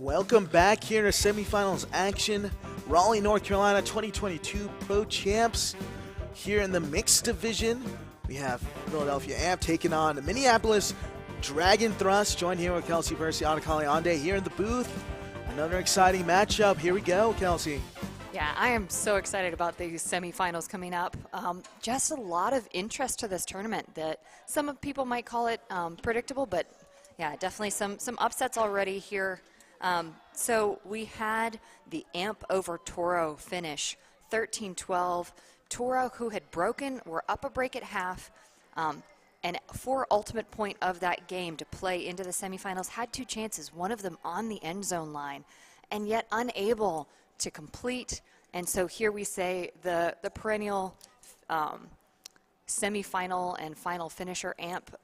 Welcome back here to semifinals action. Raleigh, North Carolina 2022 Pro Champs. Here in the mixed division, we have Philadelphia Amp taking on the Minneapolis Dragon Thrust. Joined here with Kelsey Percy, Anakali Ande here in the booth. Another exciting matchup. Here we go, Kelsey. Yeah, I am so excited about these semifinals coming up. Just a lot of interest to this tournament that some people might call it predictable, but yeah, definitely some upsets already here. So we had the Amp over Toro finish, 13-12. Toro, who had broken, were up a break at half, and for ultimate point of that game to play into the semifinals, had two chances, one of them on the end zone line, and yet unable to complete. And so here we say the perennial semifinal and final finisher Amp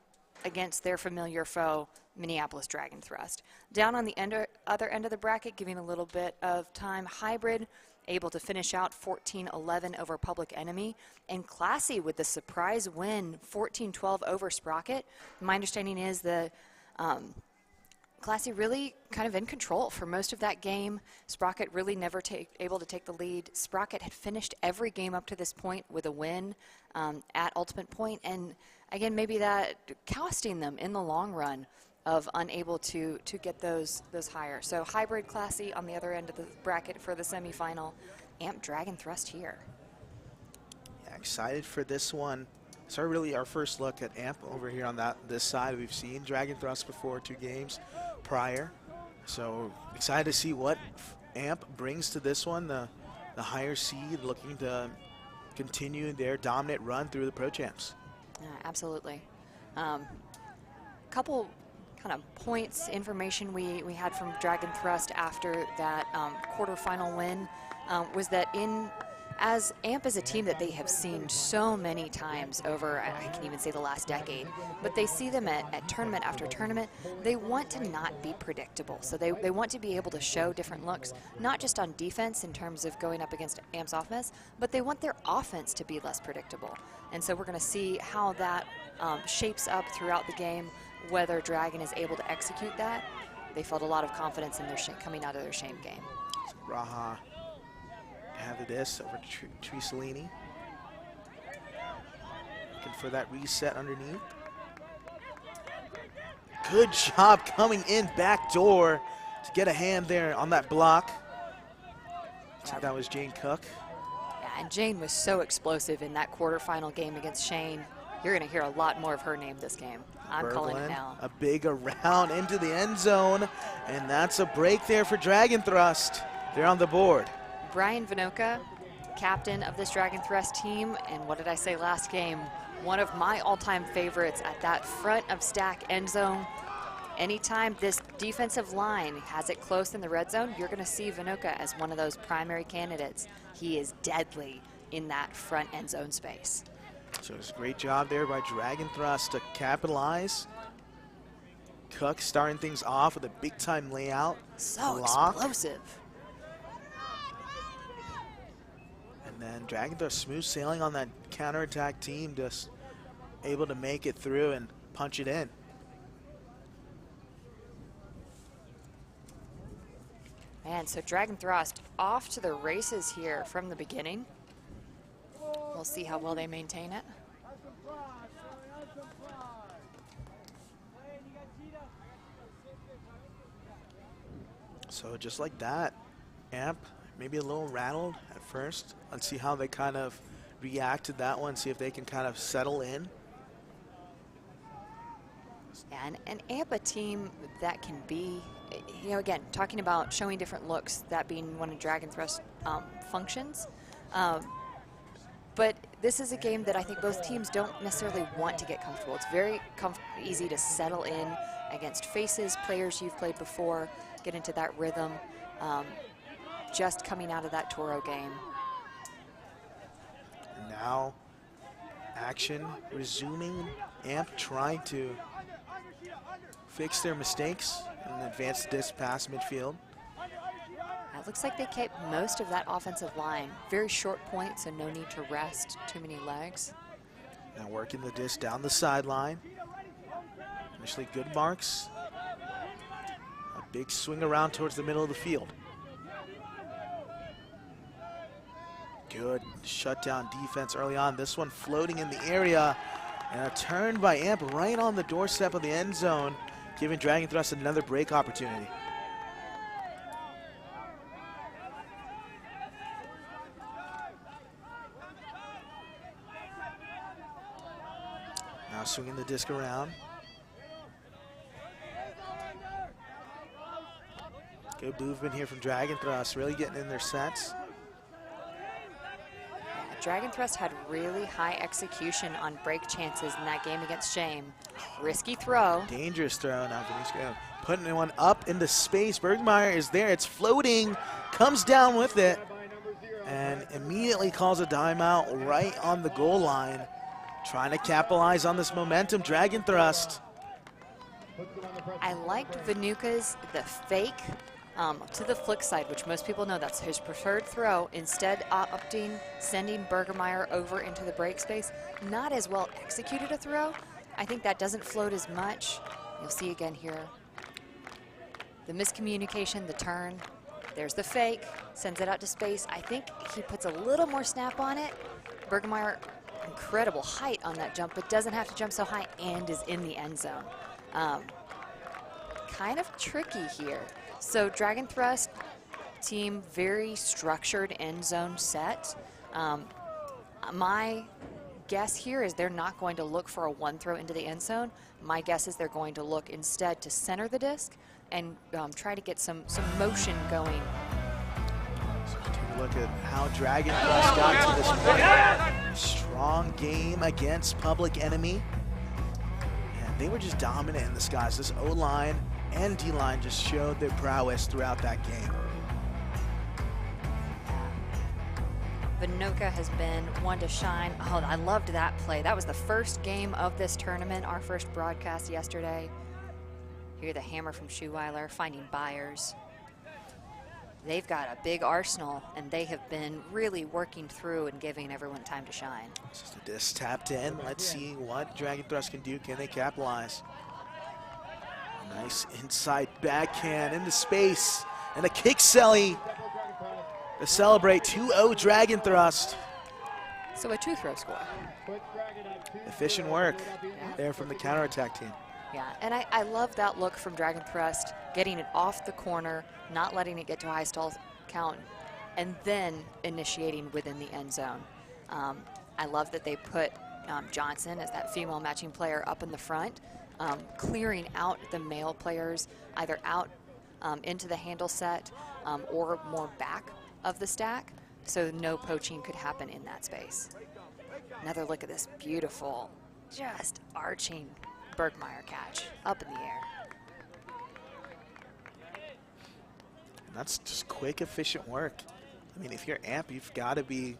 against their familiar foe, Minneapolis Dragon Thrust. Down on the other end of the bracket, giving a little bit of time, Hybrid able to finish out 14-11 over Public Enemy, and Classy with the surprise win, 14-12 over Sprocket. My understanding is the Classy really kind of in control for most of that game. Sprocket really never able to take the lead. Sprocket had finished every game up to this point with a win at ultimate point, and again, maybe that costing them in the long run of unable to get those higher. So Hybrid, Classy on the other end of the bracket for the semifinal. Amp Dragon Thrust here. Yeah, excited for this one. So really our first look at Amp over here on this side. We've seen Dragon Thrust before, 2 games prior. So excited to see what Amp brings to this one. The higher seed looking to continue their dominant run through the Pro Champs. Absolutely. Couple kind of points, information we had from Dragon Thrust after that quarterfinal win was that as Amp is a team that they have seen so many times over, I can even say the last decade, but they see them at tournament after tournament. They want to not be predictable. So they want to be able to show different looks, not just on defense in terms of going up against Amp's offense, but they want their offense to be less predictable. And so we're going to see how that shapes up throughout the game, whether Dragon is able to execute that. They felt a lot of confidence in their coming out of their shame game. Raha have this over Trisolini. Looking for that reset underneath. Good job coming in back door to get a hand there on that block. I think that was Jane Cook. Yeah, and Jane was so explosive in that quarterfinal game against Shane. You're going to hear a lot more of her name this game. I'm calling it now. A big around into the end zone, and that's a break there for Dragon Thrust. They're on the board. Brian Vinoka, captain of this Dragon Thrust team, and what did I say last game? One of my all-time favorites at that front of stack end zone. Anytime this defensive line has it close in the red zone, you're going to see Vinoka as one of those primary candidates. He is deadly in that front end zone space. So it's a great job there by Dragon Thrust to capitalize. Cook starting things off with a big-time layout. So block. Explosive. And then Dragon Thrust smooth sailing on that counterattack team, just able to make it through and punch it in. And so Dragon Thrust off to the races here from the beginning. We'll see how well they maintain it. So just like that, Amp maybe a little rattled at first. Let's see how they kind of react to that one, see if they can kind of settle in. And an Amp, a team that can be, you know, again, talking about showing different looks, that being one of Dragon Thrust functions. But this is a game that I think both teams don't necessarily want to get comfortable. It's very easy to settle in against faces, players you've played before, get into that rhythm, just coming out of that Toro game. And now action resuming. Amp trying to fix their mistakes and advance this past midfield. It looks like they kept most of that offensive line. Very short point, so no need to rest too many legs. Now working the disc down the sideline. Initially good marks. A Big swing around towards the middle of the field. Good shutdown defense early on. This one floating in the area. And a turn by Amp right on the doorstep of the end zone, giving Dragon Thrust another break opportunity. Now swinging the disc around. Good movement here from Dragon Thrust, really getting in their sets. Dragon Thrust had really high execution on break chances in that game against Shame. Risky throw. Dangerous throw now. Putting one up into space. Bergmeyer is there. It's floating. Comes down with it. And immediately calls a timeout right on the goal line. Trying to capitalize on this momentum. Dragon Thrust. I liked Vanuka's the fake to the flick side, which most people know that's his preferred throw, instead sending Bergermeyer over into the break space. Not as well executed a throw. I think that doesn't float as much. You'll see again here. The miscommunication, the turn. There's the fake, sends it out to space. I think he puts a little more snap on it. Bergermeyer, incredible height on that jump, but doesn't have to jump so high and is in the end zone. Kind of tricky here. So Dragon Thrust team, very structured end zone set. My guess here is they're not going to look for a one throw into the end zone. My guess is they're going to look instead to center the disc and try to get some motion going. So take a look at how Dragon Thrust got to this point. Strong game against Public Enemy. And they were just dominant in the skies. This O-line and D-line just showed their prowess throughout that game. Vanuka has been one to shine. Oh, I loved that play. That was the first game of this tournament, our first broadcast yesterday. Hear the hammer from Schuweiler, finding buyers. They've got a big arsenal, and they have been really working through and giving everyone time to shine. Just a disc tapped in. Let's see what Dragon Thrust can do. Can they capitalize? Nice inside backhand into space. And a kick celly to celebrate 2-0 Dragon Thrust. So a two-throw score. Efficient work there from the counterattack team. Yeah, and I love that look from Dragon Thrust, getting it off the corner, not letting it get to a high stall count, and then initiating within the end zone. I love that they put Johnson as that female matching player up in the front, clearing out the male players, either out into the handle set or more back of the stack, so no poaching could happen in that space. Another look at this beautiful, just arching Bergmeyer catch up in the air. And that's just quick, efficient work. I mean, if you're Amp, you've got to be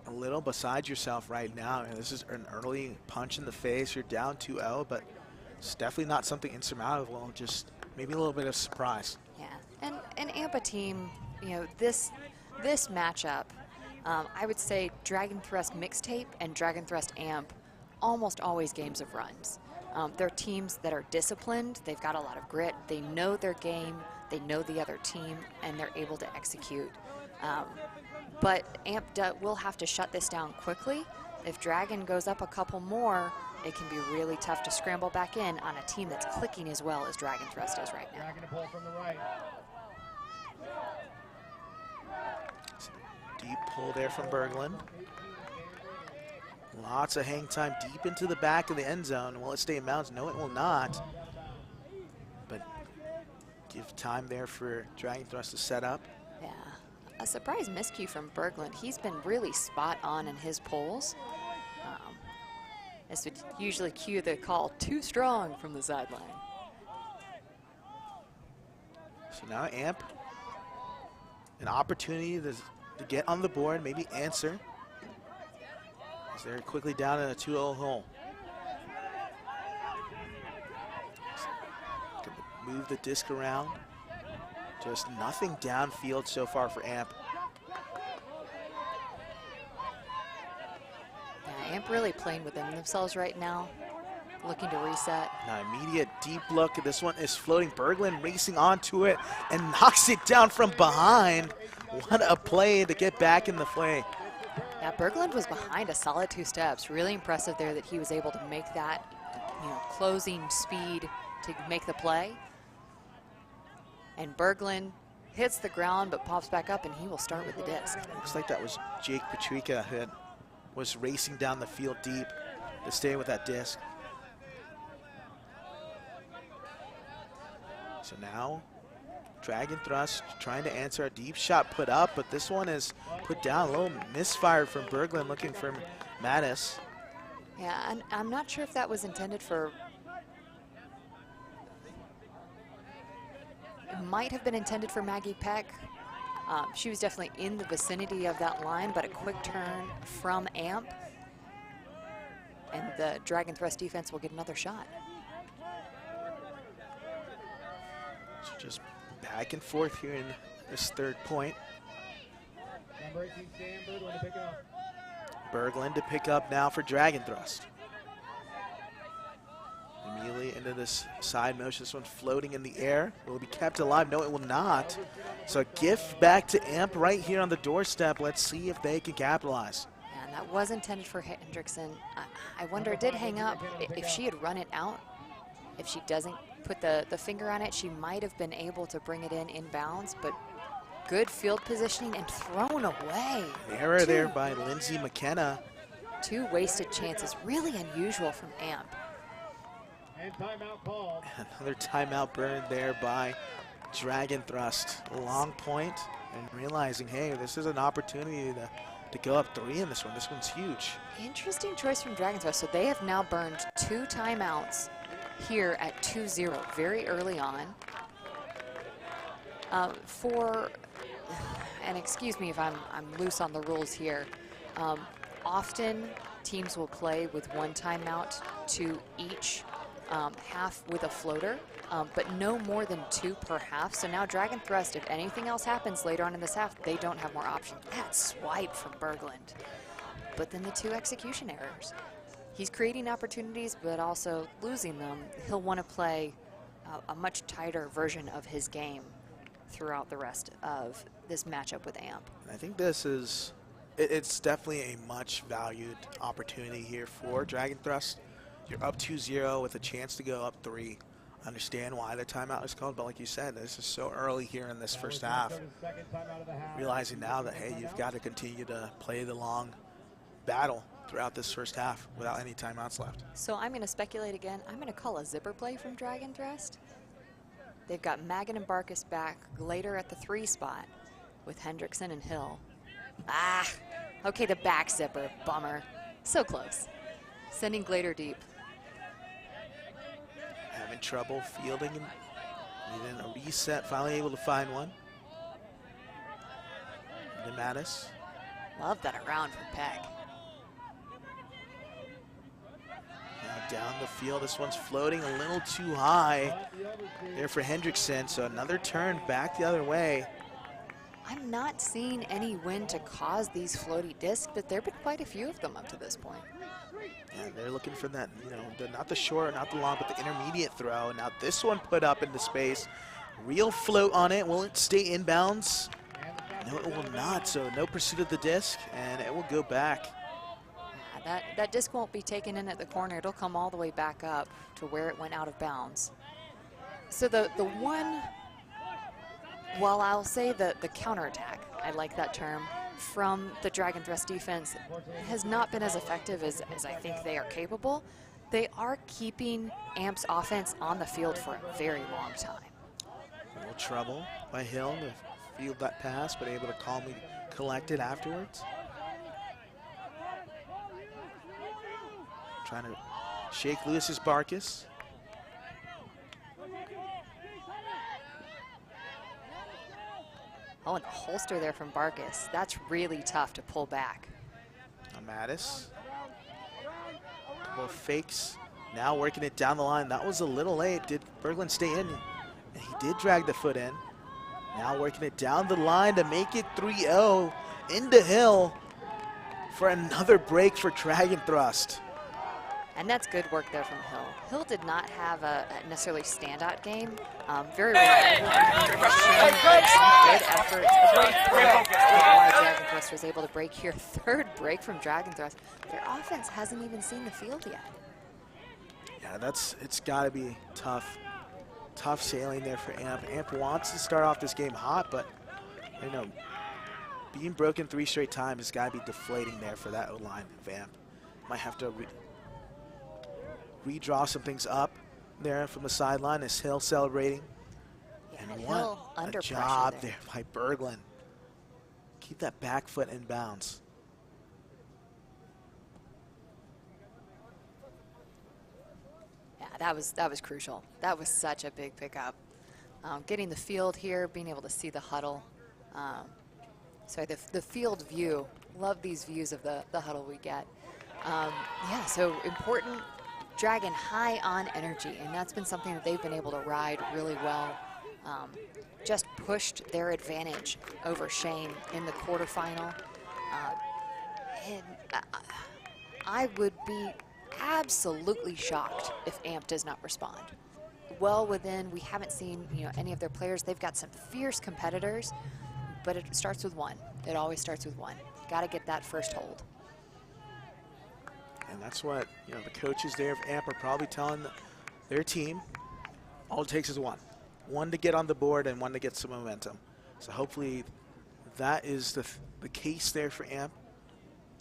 a little beside yourself right now. And this is an early punch in the face. You're down 2-0, but it's definitely not something insurmountable. Just maybe a little bit of surprise. Yeah, and Amp team, you know, this matchup, I would say Dragon Thrust Mixtape and Dragon Thrust Amp, almost always games of runs. They're teams that are disciplined. They've got a lot of grit. They know their game. They know the other team, and they're able to execute. But Amp will have to shut this down quickly. If Dragon goes up a couple more, it can be really tough to scramble back in on a team that's clicking as well as Dragon Thrust is right now. Dragon to pull from the right. Deep pull there from Berglund. Lots of hang time deep into the back of the end zone. Will it stay in bounds? No, it will not. But give time there for Dragon Thrust to set up. Yeah, a surprise miscue from Berglund. He's been really spot on in his pulls. This would usually cue the call too strong from the sideline. So now Amp, an opportunity to get on the board, maybe answer. As they're quickly down in a 2-0 hole. Move the disc around. Just nothing downfield so far for Amp. Yeah, Amp really playing within themselves right now. looking to reset. Now immediate deep look. This one is floating. Berglund racing onto it and knocks it down from behind. What a play to get back in the fray. Yeah, Berglund was behind a solid 2 steps. Really impressive there that he was able to make that, closing speed to make the play. And Berglund hits the ground but pops back up, and he will start with the disc. Looks like that was Jake Patrica who was racing down the field deep to stay with that disc. So now, Dragon Thrust trying to answer a deep shot put up, but this one is put down. A little misfire from Berglund looking for Mattis. Yeah, and I'm not sure if that was intended for... It might have been intended for Maggie Peck. She was definitely in the vicinity of that line, but a quick turn from Amp. And the Dragon Thrust defense will get another shot. So just back and forth here in this third point. Berglund to pick up now for Dragon Thrust. Immediately into this side motion. This one floating in the air. Will it be kept alive? No, it will not. So a gift back to Amp right here on the doorstep. Let's see if they can capitalize. And that was intended for Hendrickson. I wonder, it did hang up. If she had run it out, if she doesn't put the finger on it, she might have been able to bring it in bounds, but good field positioning and thrown away. The error there by Lindsay McKenna. 2 wasted chances, really unusual from Amp. And timeout called. Another timeout burned there by Dragon Thrust. A long point and realizing, hey, this is an opportunity to go up 3 in this one. This one's huge. Interesting choice from Dragon Thrust. So they have now burned 2 timeouts here at 2-0 very early on. And excuse me if I'm loose on the rules here, often teams will play with 1 timeout to each half with a floater, but no more than 2 per half. So now Dragon Thrust, if anything else happens later on in this half, they don't have more options. That swipe from Berglund, but then the 2 execution errors. He's creating opportunities, but also losing them. He'll want to play a much tighter version of his game throughout the rest of this matchup with Amp. I think this is, it's definitely a much valued opportunity here for Dragon Thrust. You're up 2-0 with a chance to go up 3. Understand why the timeout is called, but like you said, this is so early here in this first half. Realizing now that, hey, you've got to continue to play the long battle throughout this first half without any timeouts left. So I'm going to speculate again. I'm going to call a zipper play from Dragon Thrust. They've got Magan and Barkus back later at the 3 spot with Hendrickson and Hill. Okay, the back zipper, bummer. So close. Sending Glader deep. Having trouble fielding and needing a reset, finally able to find one. To Mattis. Love that around from Peck. Now down the field, this one's floating a little too high there for Hendrickson, so another turn back the other way. I'm not seeing any wind to cause these floaty discs, but there have been quite a few of them up to this point. Yeah, they're looking for that, not the short, not the long, but the intermediate throw. Now this one put up into space. Real float on it. Will it stay inbounds? No, it will not. So no pursuit of the disc, and it will go back. That disc won't be taken in at the corner. It'll come all the way back up to where it went out of bounds. So the one, while I'll say the counterattack, I like that term, from the Dragon Thrust defense has not been as effective as I think they are capable. They are keeping Amp's offense on the field for a very long time. A little trouble by Hill to field that pass, but able to calmly collect it afterwards. Trying to shake loose his Barkus. Oh, and a holster there from Barkus. That's really tough to pull back. Now Mattis. Couple of fakes. Now working it down the line. That was a little late. Did Berglund stay in? And he did drag the foot in. Now working it down the line to make it 3-0 into Hill for another break for Dragon Thrust. And that's good work there from Hill. Hill did not have a necessarily standout game. Very reliable. Good efforts. A break why Dragon Thrust was able to break here. Third break from Dragon Thrust. Their offense hasn't even seen the field yet. Yeah, it's got to be tough. Tough sailing there for Amp. Amp wants to start off this game hot, but you know, being broken 3 straight times has got to be deflating there for that O-line of Amp. Might have to redraw some things up there from the sideline as Hill celebrating. Yeah, and Hill what under a job pressure there by Berglund. Keep that back foot in bounds. Yeah, that was crucial. That was such a big pickup. Getting the field here, being able to see the huddle. The field view. Love these views of the huddle we get. Yeah, so important. Dragon high on energy, and that's been something that they've been able to ride really well. Just pushed their advantage over Shane in the quarterfinal. I would be absolutely shocked if Amp does not respond. Well within, we haven't seen any of their players. They've got some fierce competitors, but it starts with one. It always starts with one. Got to get that first hold. And that's what the coaches there of Amp are probably telling their team. All it takes is one. One to get on the board and one to get some momentum. So hopefully that is the case there for Amp.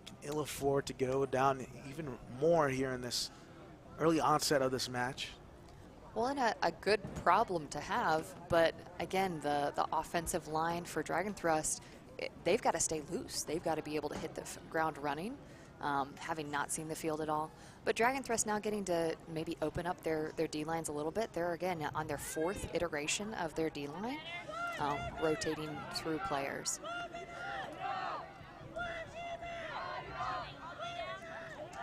Can ill afford to go down even more here in this early onset of this match. Well, and a good problem to have, but again, the offensive line for Dragon Thrust, they've got to stay loose. They've got to be able to hit the ground running, having not seen the field at all. But Dragon Thrust now getting to maybe open up their D-lines a little bit. They're, again, on their 4th iteration of their D-line, rotating through players.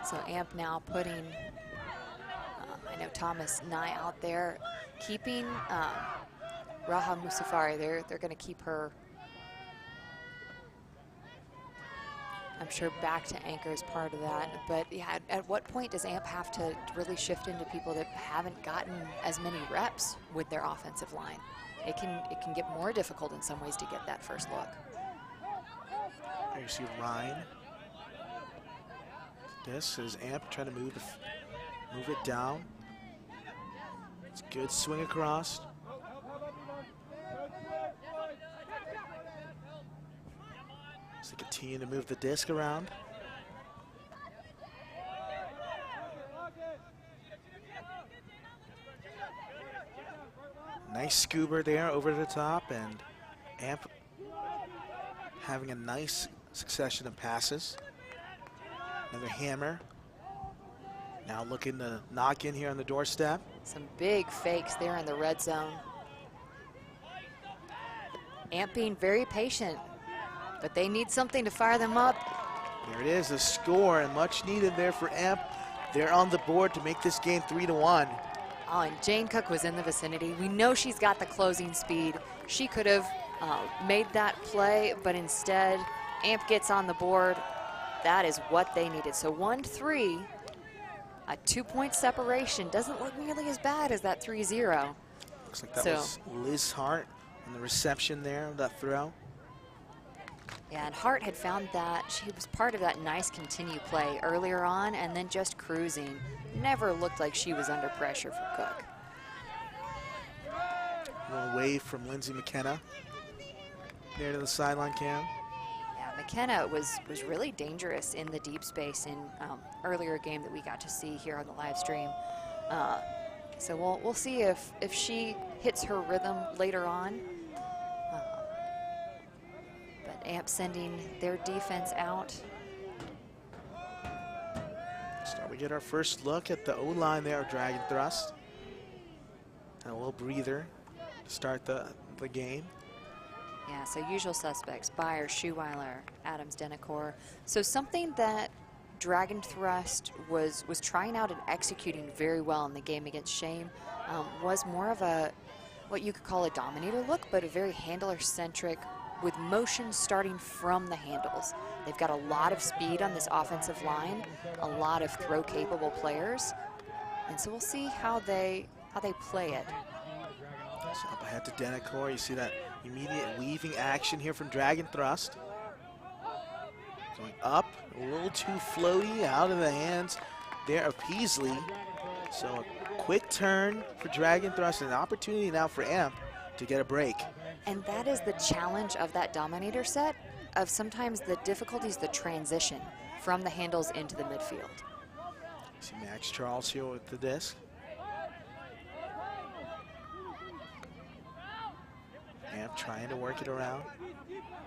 So Amp now putting, I know Thomas Nye out there, keeping Raha Musafari. They're going to keep her, I'm sure, back to anchor as part of that. But yeah, at what point does Amp have to really shift into people that haven't gotten as many reps with their offensive line? It can get more difficult in some ways to get that first look. There you see Ryan. This is Amp trying to move it down. It's a good swing across. As they continue to move the disc around. Nice scuba there over the top, and Amp having a nice succession of passes. Another hammer. Now looking to knock in here on the doorstep. Some big fakes there in the red zone. Amp being very patient, but they need something to fire them up. There it is, a score, and much needed there for Amp. They're on the board to make this game 3-1. Oh, and Jane Cook was in the vicinity. We know she's got the closing speed. She could have made that play, but instead, Amp gets on the board. That is what they needed. So 1-3, a 2-point separation. Doesn't look nearly as bad as that 3-0. Looks like that was Liz Hart on the reception there of that throw. Yeah, and Hart had found that she was part of that nice continue play earlier on and then just cruising. Never looked like she was under pressure for Cook. A little wave from Lindsay McKenna there to the sideline cam. Yeah, McKenna was really dangerous in the deep space in earlier game that we got to see here on the live stream. So we'll see if she hits her rhythm later on. But Amp sending their defense out. So we get our first look at the O-line there of Dragon Thrust. And a little breather to start the game. Yeah, so usual suspects, Byers, Schuweiler, Adams, Denacor. So something that Dragon Thrust was trying out and executing very well in the game against Shame was more of what you could call a dominator look, but a very handler-centric with motion starting from the handles. They've got a lot of speed on this offensive line, a lot of throw-capable players, and so we'll see how they play it. So up ahead to Denacor, you see that immediate weaving action here from Dragon Thrust. Going up, a little too floaty, out of the hands there of Peasley. So a quick turn for Dragon Thrust, and an opportunity now for AMP to get a break. And that is the challenge of that Dominator set, of sometimes the difficulties, the transition from the handles into the midfield. See Max Charles here with the disc. AMP trying to work it around.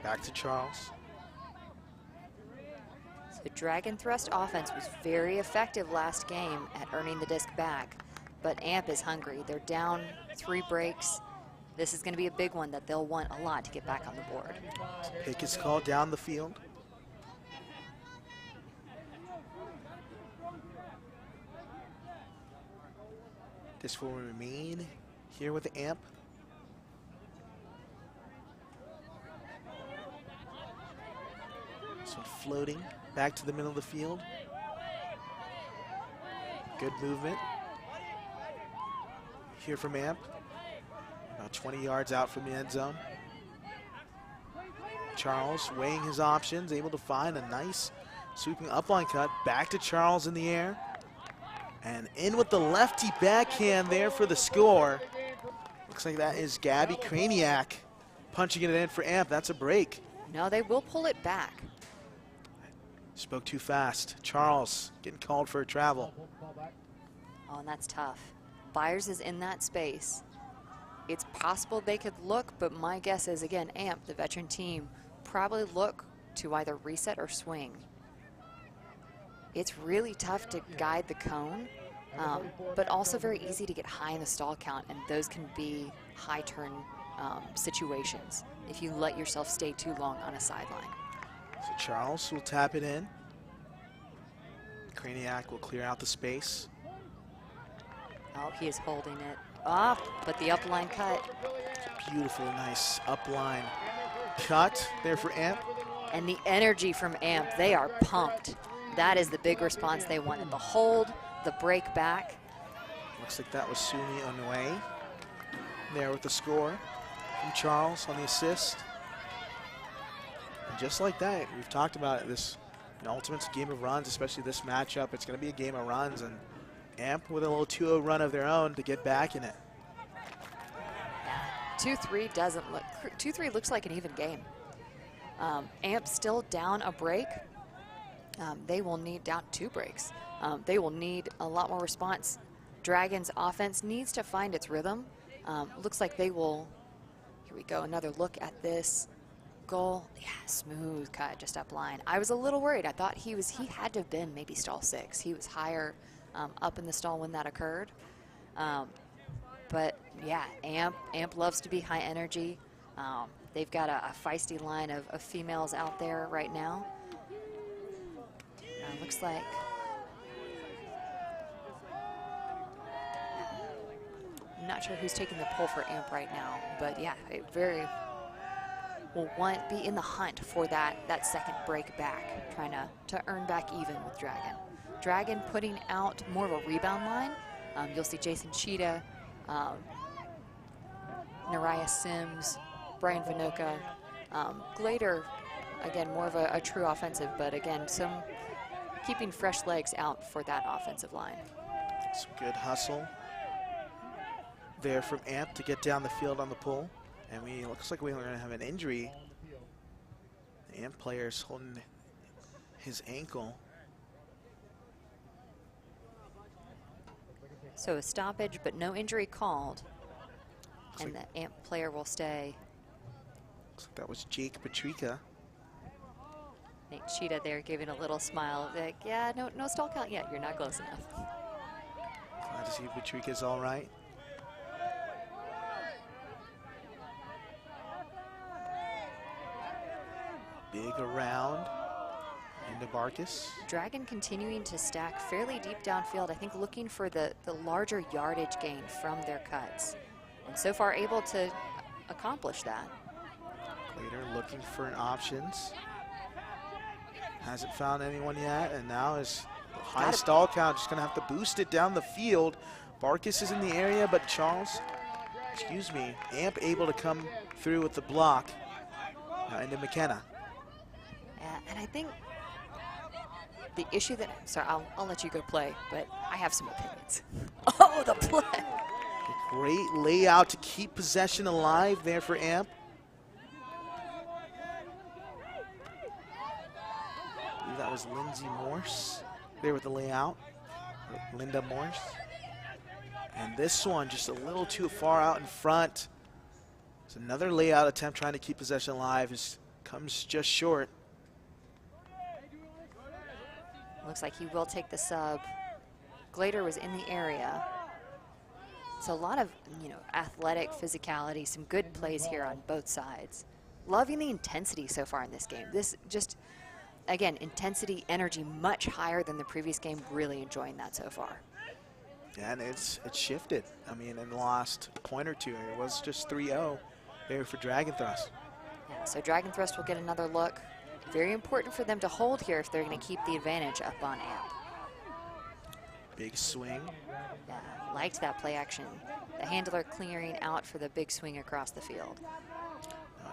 Back to Charles. The Dragon Thrust offense was very effective last game at earning the disc back, but AMP is hungry. They're down 3 breaks. This is going to be a big one that they'll want a lot to get back on the board. Pick is called down the field. This will remain here with the AMP. So floating back to the middle of the field. Good movement here from AMP. About 20 yards out from the end zone. Charles weighing his options, able to find a nice sweeping upline cut. Back to Charles in the air. And in with the lefty backhand there for the score. Looks like that is Gabby Kraniak punching it in for AMP. That's a break. No, they will pull it back. Spoke too fast. Charles getting called for a travel. Oh, and that's tough. Byers is in that space. It's possible they could look, but my guess is, again, AMP, the veteran team, probably look to either reset or swing. It's really tough to guide the cone, but also very easy to get high in the stall count, and those can be high turn situations if you let yourself stay too long on a sideline. So Charles will tap it in. Kraniak will clear out the space. Oh, he is holding it off, but the upline cut. Beautiful, nice upline cut there for AMP. And the energy from AMP, they are pumped. That is the big response they wanted. The hold, the break back. Looks like that was Sumi Onwe there with the score from Charles on the assist. And just like that, we've talked about it, this Ultimate's a game of runs, especially this matchup. It's going to be a game of runs, and AMP with a little 2-0 run of their own to get back in it. 2-3 doesn't look, 2-3 looks like an even game. AMP still down a break. They will need down 2 breaks. They will need a lot more response. Dragons offense needs to find its rhythm. Looks like they will, here we go, another look at this goal. Yeah, smooth cut, just up line. I was a little worried. I thought he had to have been maybe stall 6. He was higher up in the stall when that occurred. But yeah, AMP loves to be high energy. They've got a feisty line of females out there right now. Looks like I'm not sure who's taking the pull for AMP right now, but yeah, it very will be in the hunt for that second break back, trying to earn back even with Dragon. Dragon putting out more of a rebound line. You'll see Jason Cheetah, Nariah Sims, Brian Vinoka, Glader, again, more of a true offensive, but again, some keeping fresh legs out for that offensive line. Some good hustle there from AMP to get down the field on the pull. And looks like we're going to have an injury. The AMP player's holding his ankle. So a stoppage, but no injury called. Looks and like the AMP player will stay. Looks like that was Jake Patrica. Nate Cheetah there giving a little smile. Like, yeah, no stall count yet. You're not close enough. Glad to see Patrica's all right. Big around into Barkus. Dragon continuing to stack fairly deep downfield. I think looking for the larger yardage gain from their cuts. And so far able to accomplish that. Later looking for an options. Hasn't found anyone yet, and now is high stall count, just gonna have to boost it down the field. Barkus is in the area, but Amp able to come through with the block. Now into McKenna. And I think the issue that, sorry, I'll let you go play, but I have some opinions. Oh, the play. A great layout to keep possession alive there for Amp. I believe that was Lindsay Morse there with the layout. Linda Morse. And this one just a little too far out in front. It's another layout attempt trying to keep possession alive. Comes just short. Looks like he will take the sub. Glader was in the area. So a lot of, athletic physicality, some good plays here on both sides. Loving the intensity so far in this game. This just, again, intensity, energy much higher than the previous game. Really enjoying that so far. Yeah, and it's shifted. I mean, in the last point or two, it was just 3-0 there for Dragon Thrust. Yeah, so Dragon Thrust will get another look. Very important for them to hold here if they're going to keep the advantage up on Amp. Big swing. Yeah, liked that play action. The handler clearing out for the big swing across the field.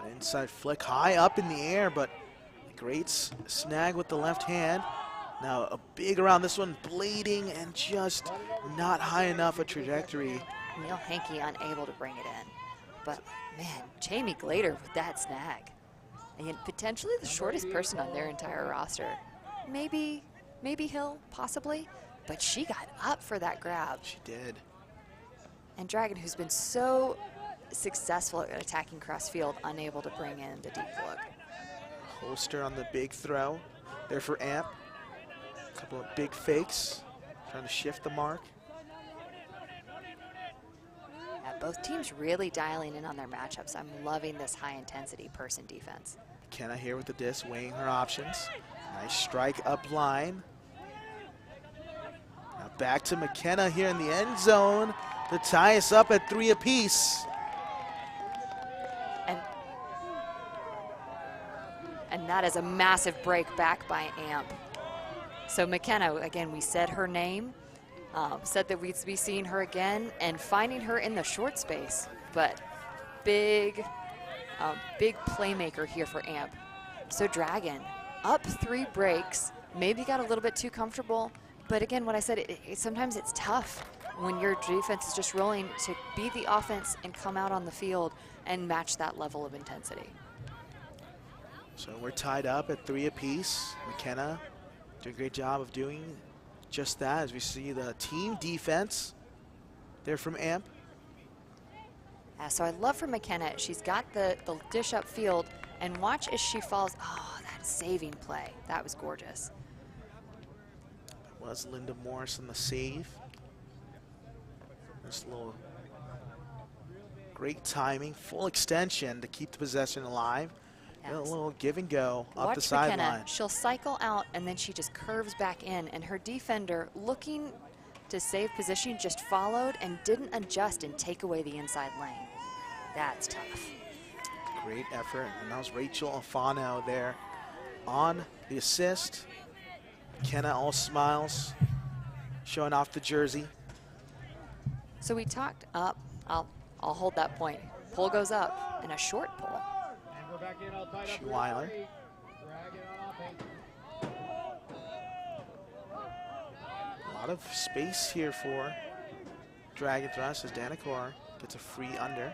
An inside flick high up in the air, but a great snag with the left hand. Now a big around this one, blading and just not high enough a trajectory. Neil Hankey unable to bring it in. But man, Jamie Glader with that snag. And potentially the shortest person on their entire roster. Maybe Hill, possibly, but she got up for that grab. She did. And Dragon, who's been so successful at attacking cross field, unable to bring in the deep look. Holster on the big throw there for Amp. A couple of big fakes, trying to shift the mark. Yeah, both teams really dialing in on their matchups. I'm loving this high intensity person defense. McKenna here with the disc, weighing her options. Nice strike up line. Now back to McKenna here in the end zone to tie us up at 3 apiece. And that is a massive break back by Amp. So McKenna, again, we said her name, said that we'd be seeing her again and finding her in the short space, but big playmaker here for Amp. So Dragon, up 3 breaks, maybe got a little bit too comfortable, but again, what I said, sometimes it's tough when your defense is just rolling to be the offense and come out on the field and match that level of intensity. So we're tied up at 3 apiece. McKenna doing a great job of doing just that as we see the team defense there from Amp. So I love for McKenna, she's got the dish upfield, and watch as she falls. Oh, that saving play. That was gorgeous. That was Linda Morris on the save. Just a little great timing, full extension to keep the possession alive. Yes. A little give and go up Watch the sideline. McKenna, she'll cycle out and then she just curves back in, and her defender looking to save position just followed and didn't adjust and take away the inside lane. That's tough. Great effort, and that was Rachel Alfano there on the assist. McKenna all smiles, showing off the jersey. So we talked up, I'll hold that point. Pull goes up, and a short pull. And we're back in all tied up. Schweiler. Dragon on offense. A lot of space here for Dragon Thrust as Danicor gets a free under.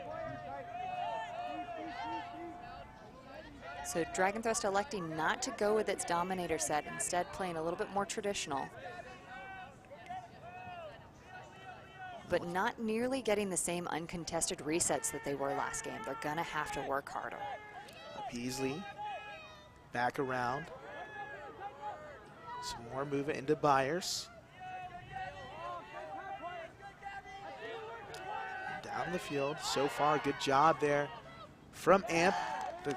So Dragon Thrust electing not to go with its dominator set, instead playing a little bit more traditional. But not nearly getting the same uncontested resets that they were last game. They're gonna have to work harder. Beasley back around. Some more movement into Byers. Down the field. So far, good job there from Amp to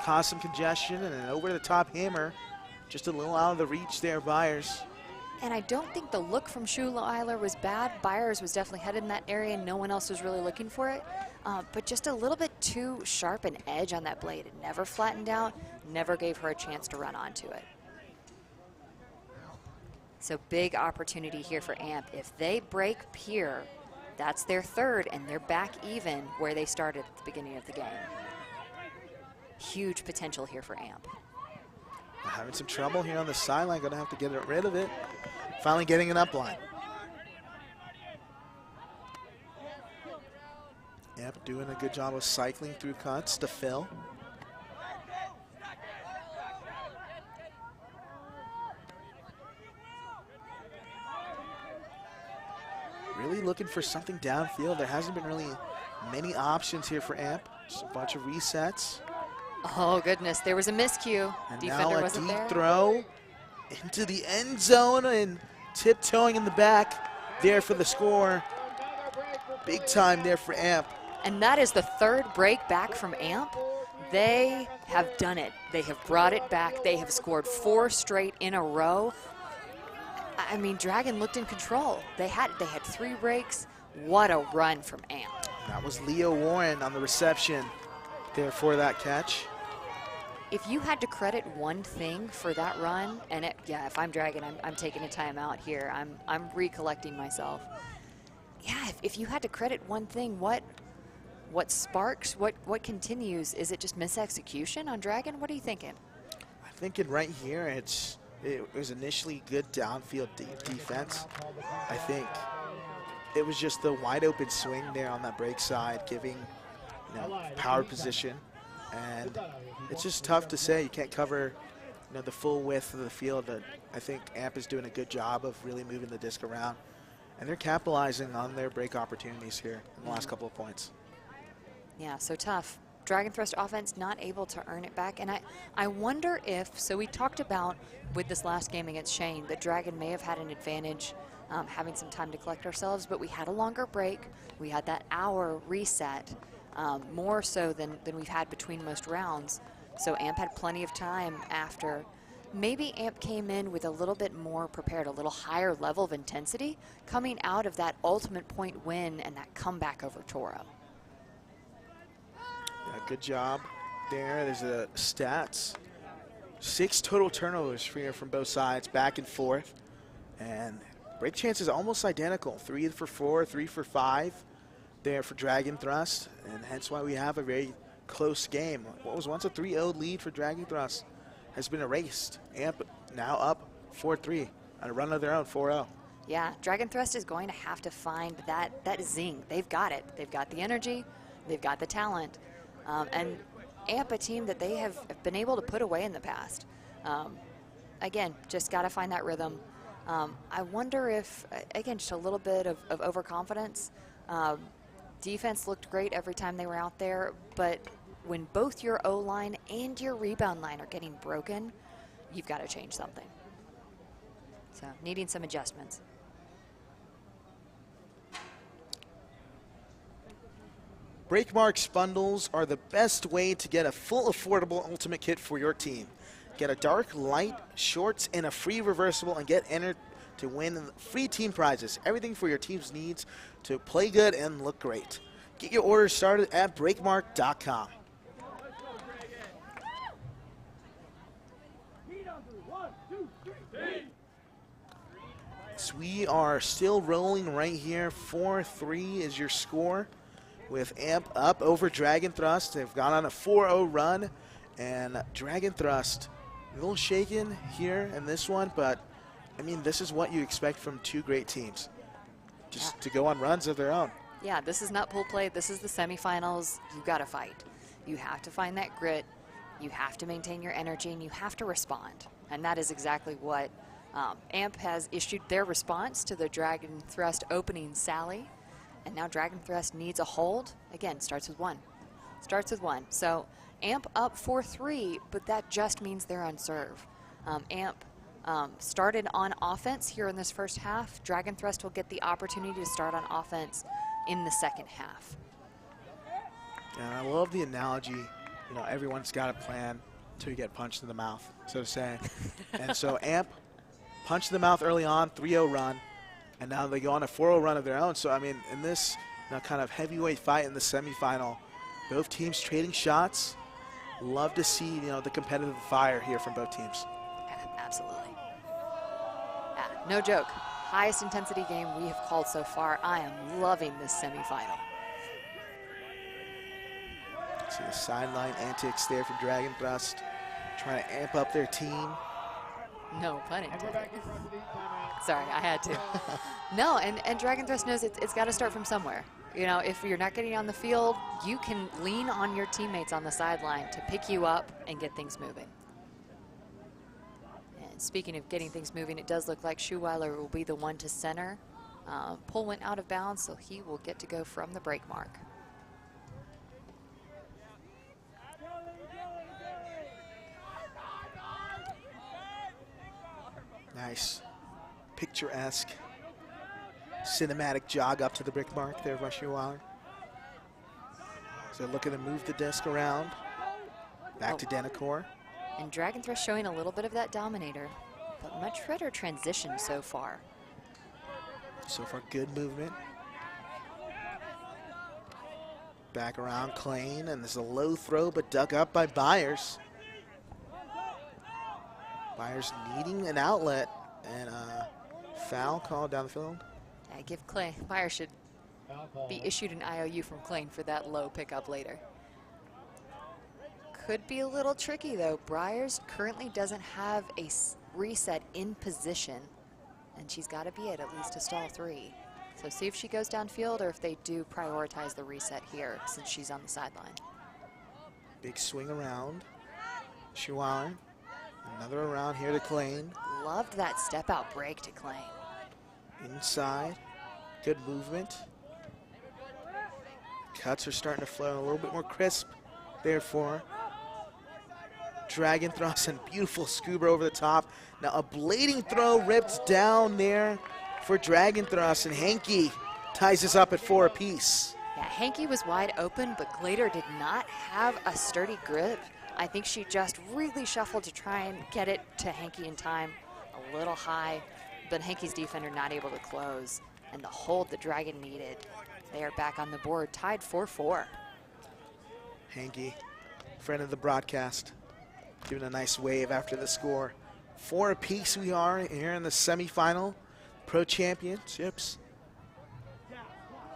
cause some congestion, and an over the top hammer. Just a little out of the reach there, Byers. And I don't think the look from Schuleiler was bad. Byers was definitely headed in that area, and no one else was really looking for it. But just a little bit too sharp an edge on that blade. It never flattened out, never gave her a chance to run onto it. So big opportunity here for AMP. If they break Pier, that's their third, and they're back even where they started at the beginning of the game. Huge potential here for AMP. Having some trouble here on the sideline, gonna have to get rid of it. Finally getting an upline. Yep, doing a good job of cycling through cuts to fill. Really looking for something downfield. There hasn't been really many options here for AMP. Just a bunch of resets. Oh goodness, there was a miscue. And Defender now a wasn't deep there. throw into the end zone and tiptoeing in the back there for the score. Big time there for AMP. And that is the third break back from AMP. They have done it. They have brought it back. They have scored 4 straight in a row. I mean, Dragon looked in control. They had 3 breaks. What a run from AMP. That was Leo Warren on the reception there for that catch. If you had to credit one thing for that run, and yeah, if I'm Dragon, I'm taking a timeout here. I'm recollecting myself. Yeah, if you had to credit one thing, what sparks, what continues? Is it just misexecution on Dragon? What are you thinking? I'm thinking right here, it was initially good downfield defense. I think it was just the wide open swing there on that break side, giving power position. And it's just tough to say. You can't cover the full width of the field. I think AMP is doing a good job of really moving the disc around. And they're capitalizing on their break opportunities here in the last couple of points. Yeah, so tough. Dragon Thrust offense not able to earn it back. And I wonder if, so we talked about with this last game against Shane, that Dragon may have had an advantage having some time to collect ourselves, but we had a longer break. We had that hour reset, more so than we've had between most rounds. So AMP had plenty of time after. Maybe AMP came in with a little bit more prepared, a little higher level of intensity coming out of that ultimate point win and that comeback over Toro. Yeah, good job there. There's the stats. 6 total turnovers from both sides, back and forth. And break chances almost identical. 3 for 4, 3 for 5 there for Dragon Thrust. And hence why we have a very close game. What was once a 3-0 lead for Dragon Thrust has been erased. AMP now up 4-3 on a run of their own, 4-0. Yeah, Dragon Thrust is going to have to find that zing. They've got it. They've got the energy. They've got the talent. And AMP, a team that they have been able to put away in the past. Again, just got to find that rhythm. I wonder if, again, just a little bit of overconfidence. Defense looked great every time they were out there, but when both your O-line and your rebound line are getting broken, you've got to change something. So needing some adjustments. Breakmarks bundles are the best way to get a full affordable ultimate kit for your team. Get a dark, light, shorts, and a free reversible, and get entered to win free team prizes. Everything for your team's needs to play good and look great. Get your orders started at breakmark.com. So we are still rolling right here. 4-3 is your score, with AMP up over Dragon Thrust. They've gone on a 4-0 run, and Dragon Thrust a little shaken here in this one, but I mean, this is what you expect from 2 great teams, just to go on runs of their own. Yeah, this is not pool play. This is the semifinals. You've got to fight. You have to find that grit. You have to maintain your energy, and you have to respond. And that is exactly what AMP has issued their response to the Dragon Thrust opening sally. And now Dragon Thrust needs a hold. Again, starts with 1. Starts with 1. So AMP up 4-3, but that just means they're on serve. AMP started on offense here in this first half. Dragon Thrust will get the opportunity to start on offense in the second half. And I love the analogy, everyone's got a plan until you get punched in the mouth, so to say. And so AMP punch in the mouth early on, 3-0 run, and now they go on a 4-0 run of their own. So, I mean, in this kind of heavyweight fight in the semifinal, both teams trading shots. Love to see, the competitive fire here from both teams. Yeah, absolutely. Yeah, no joke. Highest intensity game we have called so far. I am loving this semifinal. See the sideline antics there from Dragon Thrust, trying to amp up their team. No pun And we're intended. back in front of the timeout. Sorry, I had to. No, and Dragon Thrust knows it's got to start from somewhere. If you're not getting on the field, you can lean on your teammates on the sideline to pick you up and get things moving. And speaking of getting things moving, it does look like Schuweiler will be the one to center. Pull went out of bounds, so he will get to go from the break mark. Nice, picturesque, cinematic jog up to the brick mark there by Schuweiler. So looking to move the disc around. Back to Denacor. And Dragon Thrust showing a little bit of that dominator, but much better transition so far. So far, good movement. Back around Klein, and there's a low throw, but dug up by Byers. Byers needing an outlet, and a foul called down the field. Yeah, give Clay. Meyer should Foul call. be issued an IOU from Klein for that low pickup later. Could be a little tricky though. Byers currently doesn't have a reset in position, and she's got to be at least a stall 3. So see if she goes downfield or if they do prioritize the reset here since she's on the sideline. Big swing around. Schuweiler. Another around here to Klein. Loved that step out break to Klein. Inside. Good movement. Cuts are starting to flow a little bit more crisp there for her. Dragon thrust and beautiful scuba over the top. Now a blading throw ripped down there for Dragon thrust, and Henke ties this up at 4 apiece. Yeah, Henke was wide open, but Glader did not have a sturdy grip. I think she just really shuffled to try and get it to Henke in time. A little high, but Henke's defender not able to close. And the hold the Dragon needed. They are back on the board, tied 4-4. Henke, friend of the broadcast, giving a nice wave after the score. 4 apiece we are here in the semifinal Pro Championships.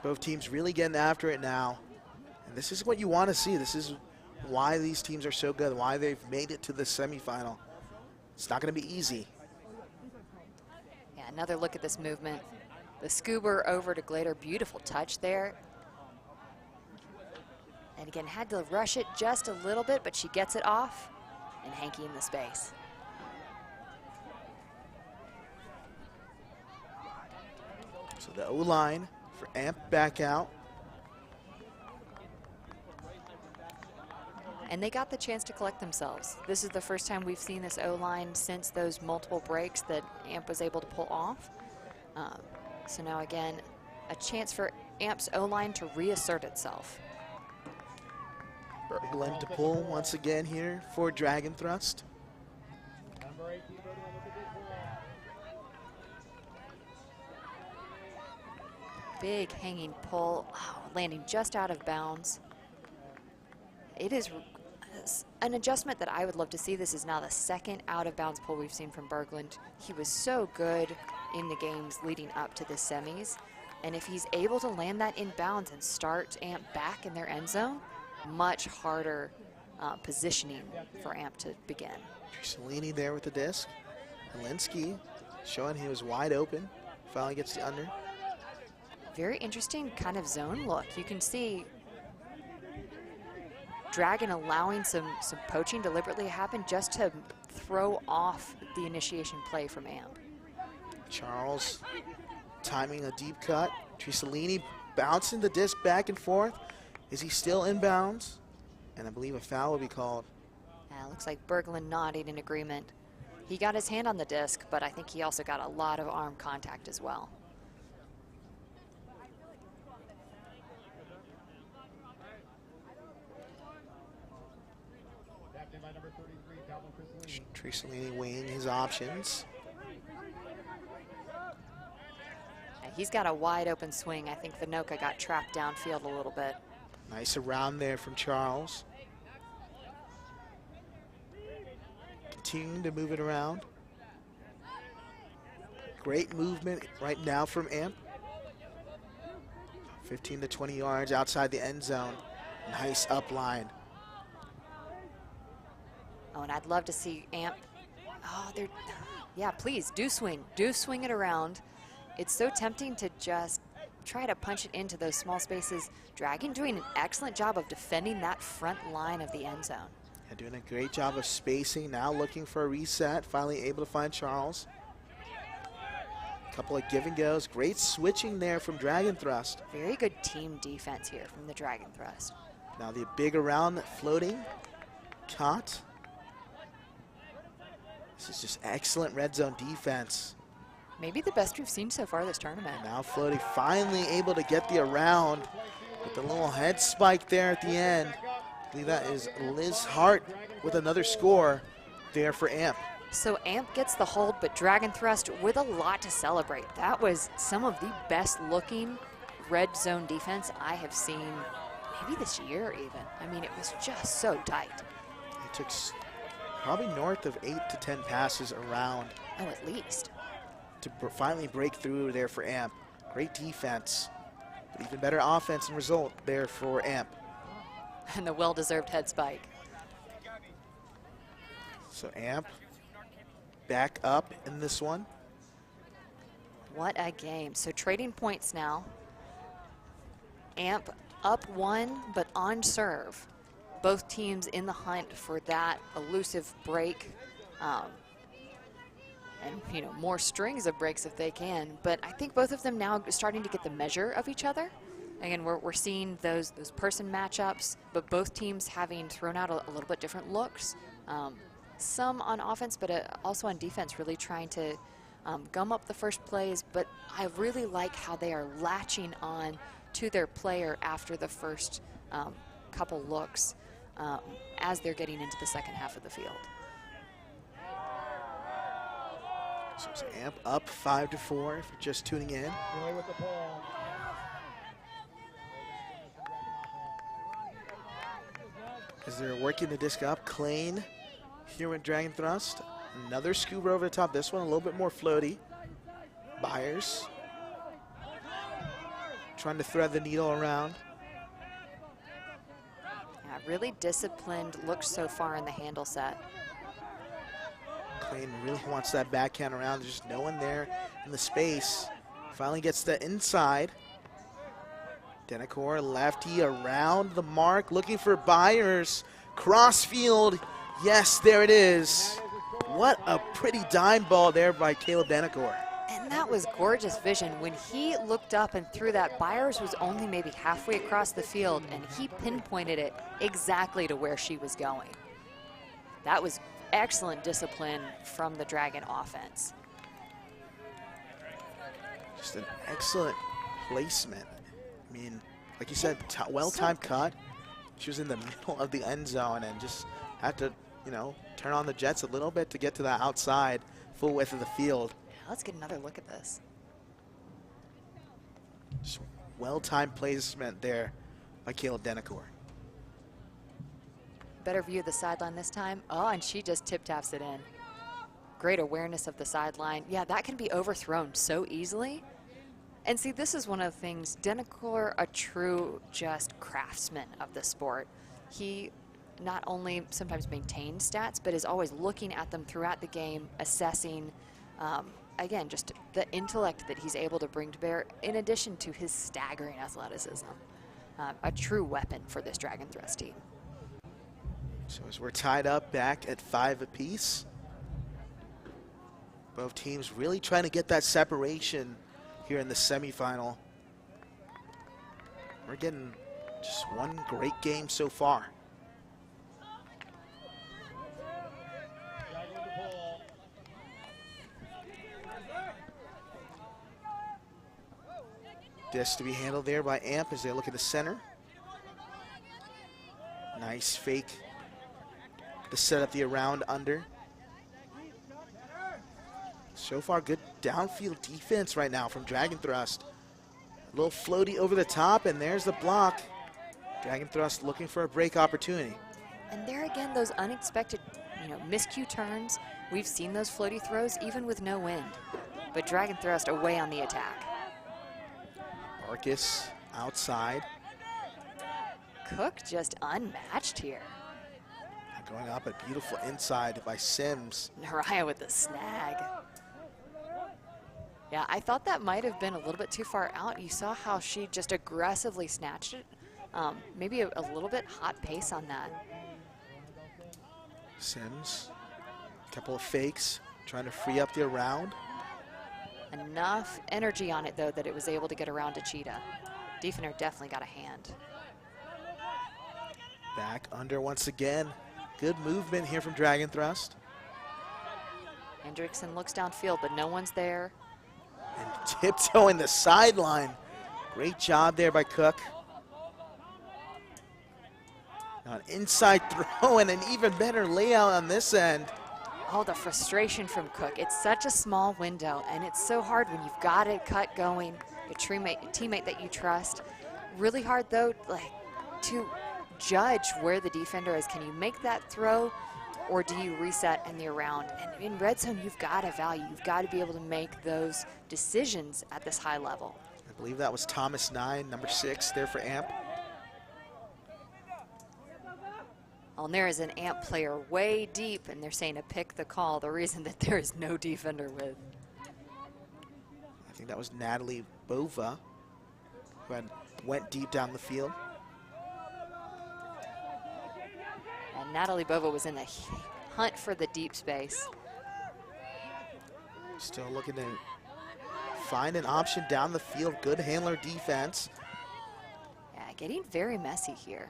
Both teams really getting after it now. And this is what you want to see. This is why these teams are so good, why they've made it to the semifinal. It's not going to be easy. Yeah, another look at this movement. The scuba over to Glader, beautiful touch there. And again, had to rush it just a little bit, but she gets it off, and Henke in the space. So the O-line for Amp back out. And they got the chance to collect themselves. This is the first time we've seen this O-line since those multiple breaks that Amp was able to pull off. So now again, a chance for Amp's O-line to reassert itself. Berglund to pull once again here for Dragon Thrust. Number 18, with the deep ball. Big hanging pull, landing just out of bounds. It is an adjustment that I would love to see. This is now the second out of bounds pull we've seen from Berglund. He was so good in the games leading up to the semis. And if he's able to land that in bounds and start Amp back in their end zone, much harder positioning for Amp to begin. Trusolini there with the disc. Helinski showing he was wide open. Finally gets the under. Very interesting kind of zone look. You can see Dragon allowing some poaching deliberately happen just to throw off the initiation play from Amp. Charles timing a deep cut. Trusolini bouncing the disc back and forth. Is he still in bounds? And I believe a foul will be called. Looks like Berglund nodding in agreement. He got his hand on the disc, but I think he also got a lot of arm contact as well. Captain by number 33, Calvin Trusolini. Trusolini weighing his options. he's got a wide open swing. I think Vinoka got trapped downfield a little bit. Nice around there from Charles. Continuing to move it around. Great movement right now from Amp. 15 to 20 yards outside the end zone. Nice up line. Oh, and I'd love to see Amp. Oh, yeah, please do swing. Do swing it around. It's so tempting to just try to punch it into those small spaces. Dragon doing an excellent job of defending that front line of the end zone. Yeah, doing a great job of spacing. Now looking for a reset. Finally able to find Charles. Couple of give and goes. Great switching there from Dragon Thrust. Very good team defense here from the Dragon Thrust. Now the big around floating. Caught. This is just excellent red zone defense. Maybe the best we've seen so far this tournament. Now floating, finally able to get the around with the little head spike there at the end. I believe that is Liz Hart with another score there for Amp. So Amp gets the hold, but Dragon Thrust with a lot to celebrate. That was some of the best looking red zone defense I have seen maybe this year even. I mean, it was just so tight. It took probably north of 8 to 10 passes around. Oh, at least. To finally break through there for Amp. Great defense, but even better offense and result there for Amp. And the well-deserved head spike. So Amp back up in this one. What a game. So trading points now. Amp up 1, but on serve. Both teams in the hunt for that elusive break. And, you know, more strings of breaks if they can. But I think both of them now starting to get the measure of each other. Again, we're seeing those person matchups, but both teams having thrown out a little bit different looks. Some on offense, but also on defense, really trying to gum up the first plays. But I really like how they are latching on to their player after the first couple looks as they're getting into the second half of the field. So it's Amp up 5-4 if you're just tuning in. Delay with the ball. As they're working the disc up, Klein here with Dragon Thrust. Another scuba over the top. This one a little bit more floaty. Byers trying to thread the needle around. Yeah, really disciplined looks so far in the handle set. Klein really wants that backhand around. There's just no one there in the space. Finally gets the inside. Denacor lefty around the mark, looking for Byers. Crossfield, yes, there it is. What a pretty dime ball there by Caleb Denacor. And that was gorgeous vision. When he looked up and threw that, Byers was only maybe halfway across the field, and he pinpointed it exactly to where she was going. That was excellent discipline from the Dragon offense. Just an excellent placement. I mean, like you said, well-timed cut. She was in the middle of the end zone and just had to, you know, turn on the jets a little bit to get to the outside, full width of the field. Let's get another look at this. Just well-timed placement there by Caleb Denacor. Better view of the sideline this time. Oh, and she just tip-taps it in. Great awareness of the sideline. Yeah, that can be overthrown so easily. And see, this is one of the things, Denacor, a true just craftsman of the sport. He not only sometimes maintains stats, but is always looking at them throughout the game, assessing, again, just the intellect that he's able to bring to bear, in addition to his staggering athleticism. A true weapon for this Dragon Thrust team. So as we're tied up back at 5 apiece, both teams really trying to get that separation here in the semifinal. We're getting just one great game so far. This to be handled there by Amp as they look at the center. Nice fake to set up the around under. So far, good downfield defense right now from Dragon Thrust. A little floaty over the top, and there's the block. Dragon Thrust looking for a break opportunity. And there again, those unexpected, miscue turns. We've seen those floaty throws even with no wind. But Dragon Thrust away on the attack. Marcus outside. Cook just unmatched here. Going up a beautiful inside by Sims. Naraya with the snag. Yeah, I thought that might have been a little bit too far out. You saw how she just aggressively snatched it. Maybe a little bit hot pace on that. Sims, a couple of fakes, trying to free up the around. Enough energy on it, though, that it was able to get around to Cheetah. Defender definitely got a hand. Back under once again. Good movement here from Dragon Thrust. Hendrickson looks downfield, but no one's there. And tiptoeing the sideline. Great job there by Cook. Now an inside throw and an even better layout on this end. Oh, the frustration from Cook. It's such a small window, and it's so hard when you've got a cut going, a teammate that you trust. Really hard, though, to judge where the defender is. Can you make that throw, or do you reset in the around? And in red zone, you've got to value. You've got to be able to make those decisions at this high level. I believe that was Thomas 9, number 6 there for AMP. Well, and there is an AMP player way deep, and they're saying to pick the call, the reason that there is no defender with. I think that was Natalie Bova, who went deep down the field. And Natalie Bova was in the hunt for the deep space. Still looking to find an option down the field. Good handler defense. Yeah, getting very messy here.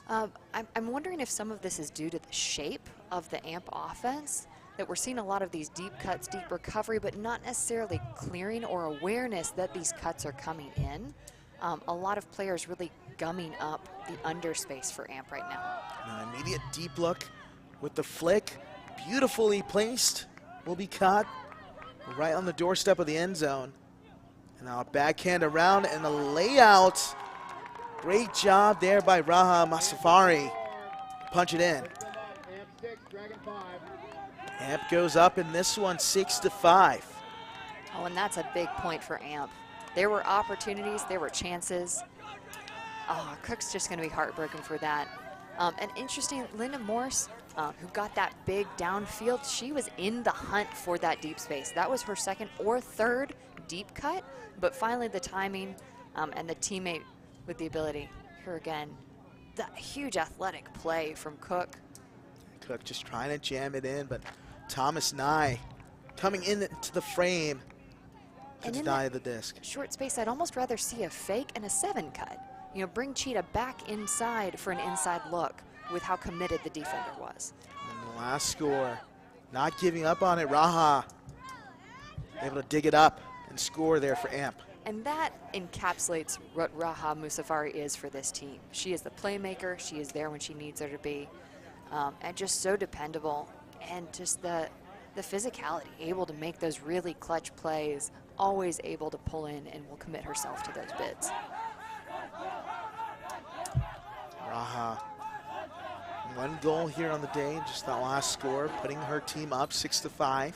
I'm wondering if some of this is due to the shape of the AMP offense, that we're seeing a lot of these deep cuts, deep recovery, but not necessarily clearing or awareness that these cuts are coming in. A lot of players really gumming up the underspace for AMP right now. An immediate deep look with the flick. Beautifully placed. Will be caught right on the doorstep of the end zone. And now a backhand around and a layout. Great job there by Raha Masafari. Punch it in. AMP 6, Dragon 5. AMP goes up in this one 6-5. Oh, and that's a big point for AMP. There were opportunities, there were chances. Oh, Cook's just going to be heartbroken for that. And interesting, Linda Morse, who got that big downfield, she was in the hunt for that deep space. That was her second or third deep cut, but finally the timing and the teammate with the ability. Here again, that huge athletic play from Cook. Cook just trying to jam it in, but Thomas Nye coming into the frame to deny the disc. Short space, I'd almost rather see a fake and a 7 cut. Bring Cheetah back inside for an inside look with how committed the defender was. And the last score, not giving up on it, Raha able to dig it up and score there for AMP. And that encapsulates what Raha Musafari is for this team. She is the playmaker. She is there when she needs her to be. And just so dependable. And just the physicality, able to make those really clutch plays, always able to pull in and will commit herself to those bids. Raha, one goal here on the day, just that last score, putting her team up 6-5.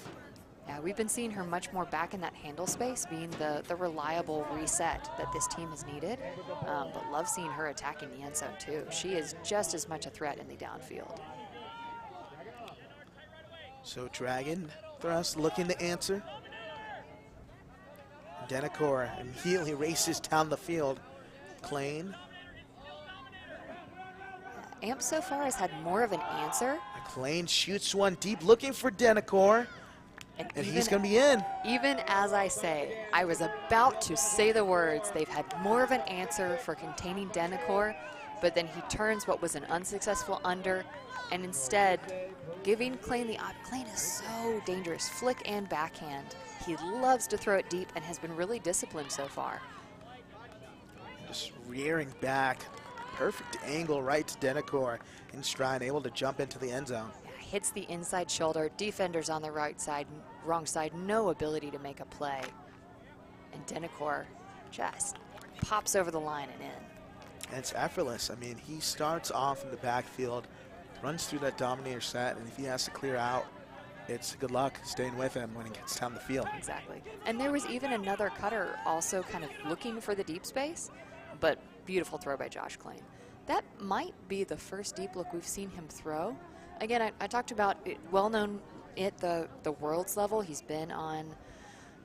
Yeah, we've been seeing her much more back in that handle space, being the reliable reset that this team has needed. But love seeing her attacking the end zone too. She is just as much a threat in the downfield. So Dragon Thrust looking to answer. Denacor immediately races down the field. Klein. AMP so far has had more of an answer. Klein shoots one deep, looking for Denacor. And he's going to be in. Even as I say, I was about to say the words, they've had more of an answer for containing Denacor, but then he turns what was an unsuccessful under, and instead giving Klein the op. Klein is so dangerous, flick and backhand. He loves to throw it deep and has been really disciplined so far. Just rearing back. Perfect angle right to Denacor in stride, able to jump into the end zone. Yeah, hits the inside shoulder. Defenders on the right side, wrong side, no ability to make a play. And Denacor just pops over the line and in. And it's effortless. I mean, he starts off in the backfield, runs through that dominator set, and if he has to clear out, it's good luck staying with him when he gets down the field. Exactly. And there was even another cutter also kind of looking for the deep space, but beautiful throw by Josh Klein. That might be the first deep look we've seen him throw. Again, I talked about it, well-known at the world's level. He's been on,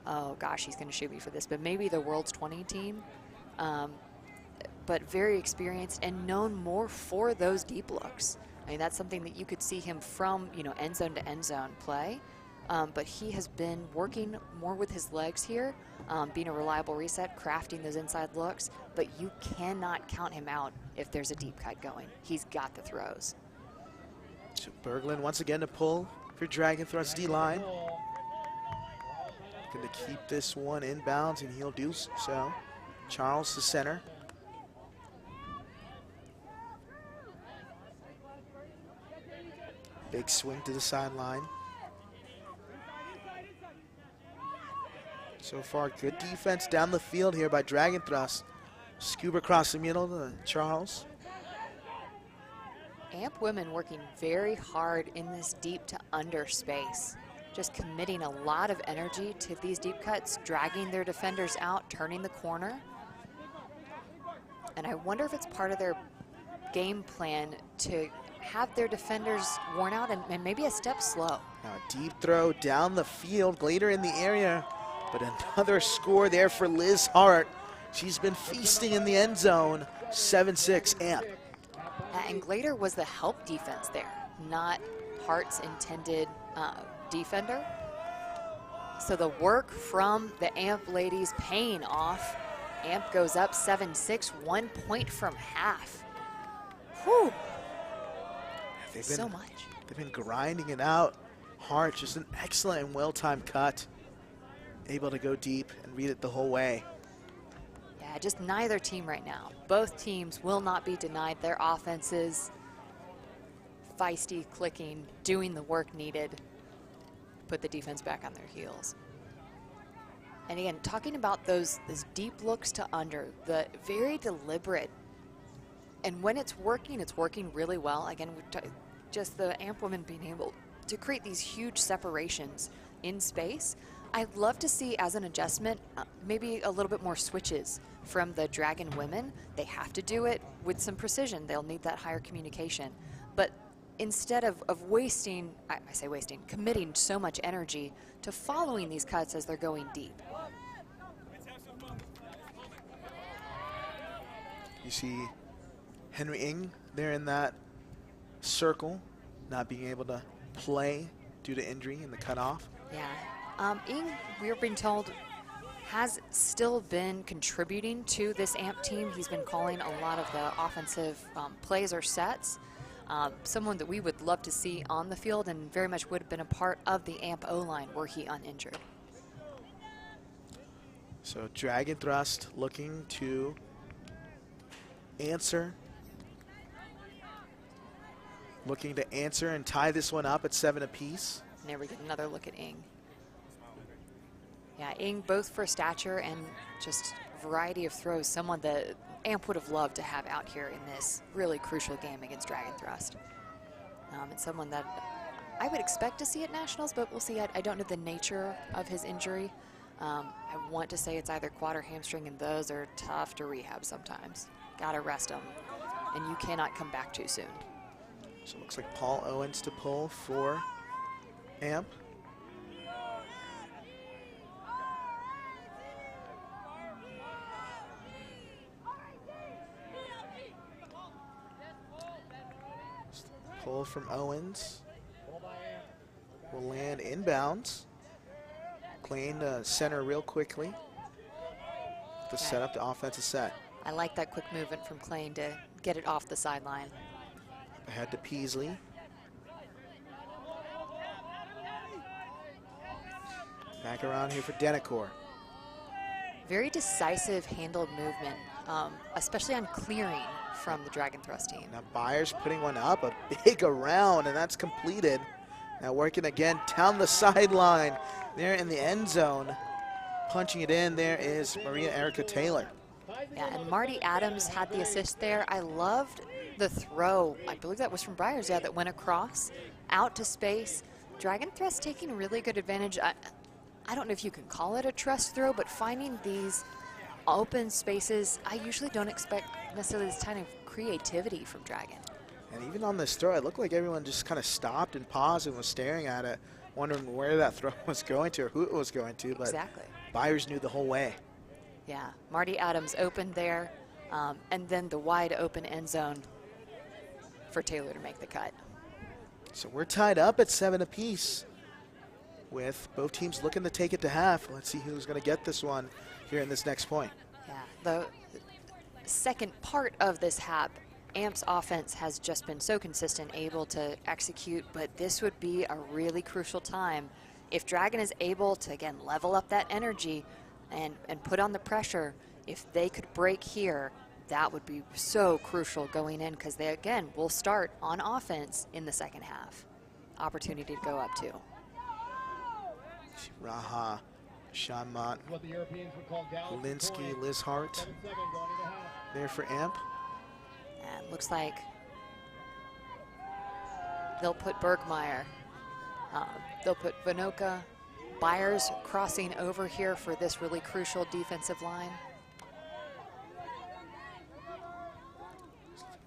oh gosh, he's going to shoot me for this, but maybe the world's 20 team. But very experienced and known more for those deep looks. I mean, that's something that you could see him from, end zone to end zone play. But he has been working more with his legs here, being a reliable reset, crafting those inside looks. But you cannot count him out if there's a deep cut going. He's got the throws. So Berglund once again to pull for Dragon Thrust D-line. Going to keep this one inbounds, and he'll do so. Charles, the center. Big swing to the sideline. So far, good defense down the field here by Dragon Thrust. Scuba across the middle to Charles. Amp women working very hard in this deep to under space. Just committing a lot of energy to these deep cuts, dragging their defenders out, turning the corner. And I wonder if it's part of their game plan to have their defenders worn out and maybe a step slow. Now a deep throw down the field, Glader in the area, but another score there for Liz Hart. She's been feasting in the end zone, 7-6 Amp. And Glader was the help defense there, not Hart's intended defender. So the work from the Amp ladies paying off. Amp goes up 7-6, 1 point from half. Whew. So much. They've been grinding it out. Hart, just an excellent and well-timed cut. Able to go deep and read it the whole way. Yeah, just neither team right now. Both teams will not be denied their offenses. Feisty, clicking, doing the work needed. Put the defense back on their heels. And again, talking about those deep looks to under, the very deliberate. And when it's working really well. Again, just the Amp women being able to create these huge separations in space. I'd love to see, as an adjustment, maybe a little bit more switches from the Dragon women. They have to do it with some precision. They'll need that higher communication. But instead of wasting, I say wasting, committing so much energy to following these cuts as they're going deep. You see Henry Ng there in that circle, not being able to play due to injury in the cutoff. Yeah, Ng, we're being told, has still been contributing to this Amp team. He's been calling a lot of the offensive plays or sets. Someone that we would love to see on the field and very much would have been a part of the Amp O-line were he uninjured. So Dragon Thrust looking to answer. Looking to answer and tie this one up at 7 apiece. There we get another look at Ng. Yeah, Ng, both for stature and just variety of throws, someone that Amp would have loved to have out here in this really crucial game against Dragon Thrust. And someone that I would expect to see at Nationals, but we'll see. I don't know the nature of his injury. I want to say it's either quad or hamstring, and those are tough to rehab sometimes. Gotta rest them, and you cannot come back too soon. So it looks like Paul Owens to pull for Amp. Pull from Owens. Will land inbounds. Klein center real quickly. To set up the offensive set. I like that quick movement from Klein to get it off the sideline. Ahead to Peasley. Back around here for Denacor. Very decisive handled movement especially on clearing from the Dragon Thrust team. Now Byers putting one up, a big around, and that's completed. Now working again down the sideline there in the end zone. Punching it in, there is Maria Erica Taylor. Yeah, and Marty Adams had the assist there. I loved the throw. I believe that was from Byers, yeah, that went across, out to space. Dragon Thrust taking really good advantage. I don't know if you can call it a trust throw, but finding these open spaces, I usually don't expect necessarily this kind of creativity from Dragon. And even on this throw, it looked like everyone just kind of stopped and paused and was staring at it, wondering where that throw was going to or who it was going to. But Exactly. Byers knew the whole way. Yeah, Marty Adams opened there, and then the wide open end zone for Taylor to make the cut. So we're tied up at 7 apiece, with both teams looking to take it to half. Let's see who's going to get this one here in this next point. Yeah, the second part of this half, Amp's offense has just been so consistent, able to execute, but this would be a really crucial time. If Dragon is able to, again, level up that energy and put on the pressure, if they could break here, that would be so crucial going in, because they, again, will start on offense in the second half. Opportunity to go up too. Raha, Sean Mott, What the Europeans would call Dallas Linsky, Detroit. Liz Hart 7 seconds going into half. there for Amp. And looks like they'll put Bergmeyer, they'll put Vinoka, Byers crossing over here for this really crucial defensive line.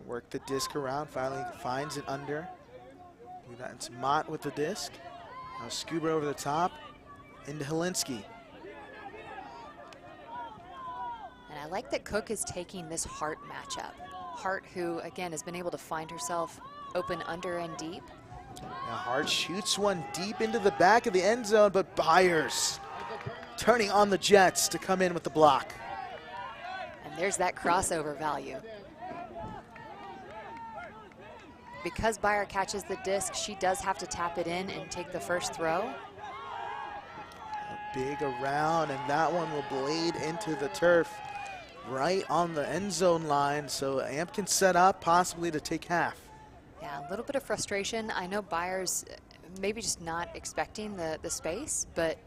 Work the disc around, finally finds it under. That's Mott with the disc. Now Scuba over the top, into Helinski. And I like that Cook is taking this Hart matchup. Hart, who again has been able to find herself open under and deep. Now Hart shoots one deep into the back of the end zone, but Byers turning on the Jets to come in with the block. And there's that crossover value. Because Byer catches the disc, she does have to tap it in and take the first throw. A big around, and that one will blade into the turf right on the end zone line, so Amp can set up possibly to take half. Yeah, a little bit of frustration. I know Byers maybe just not expecting the space, but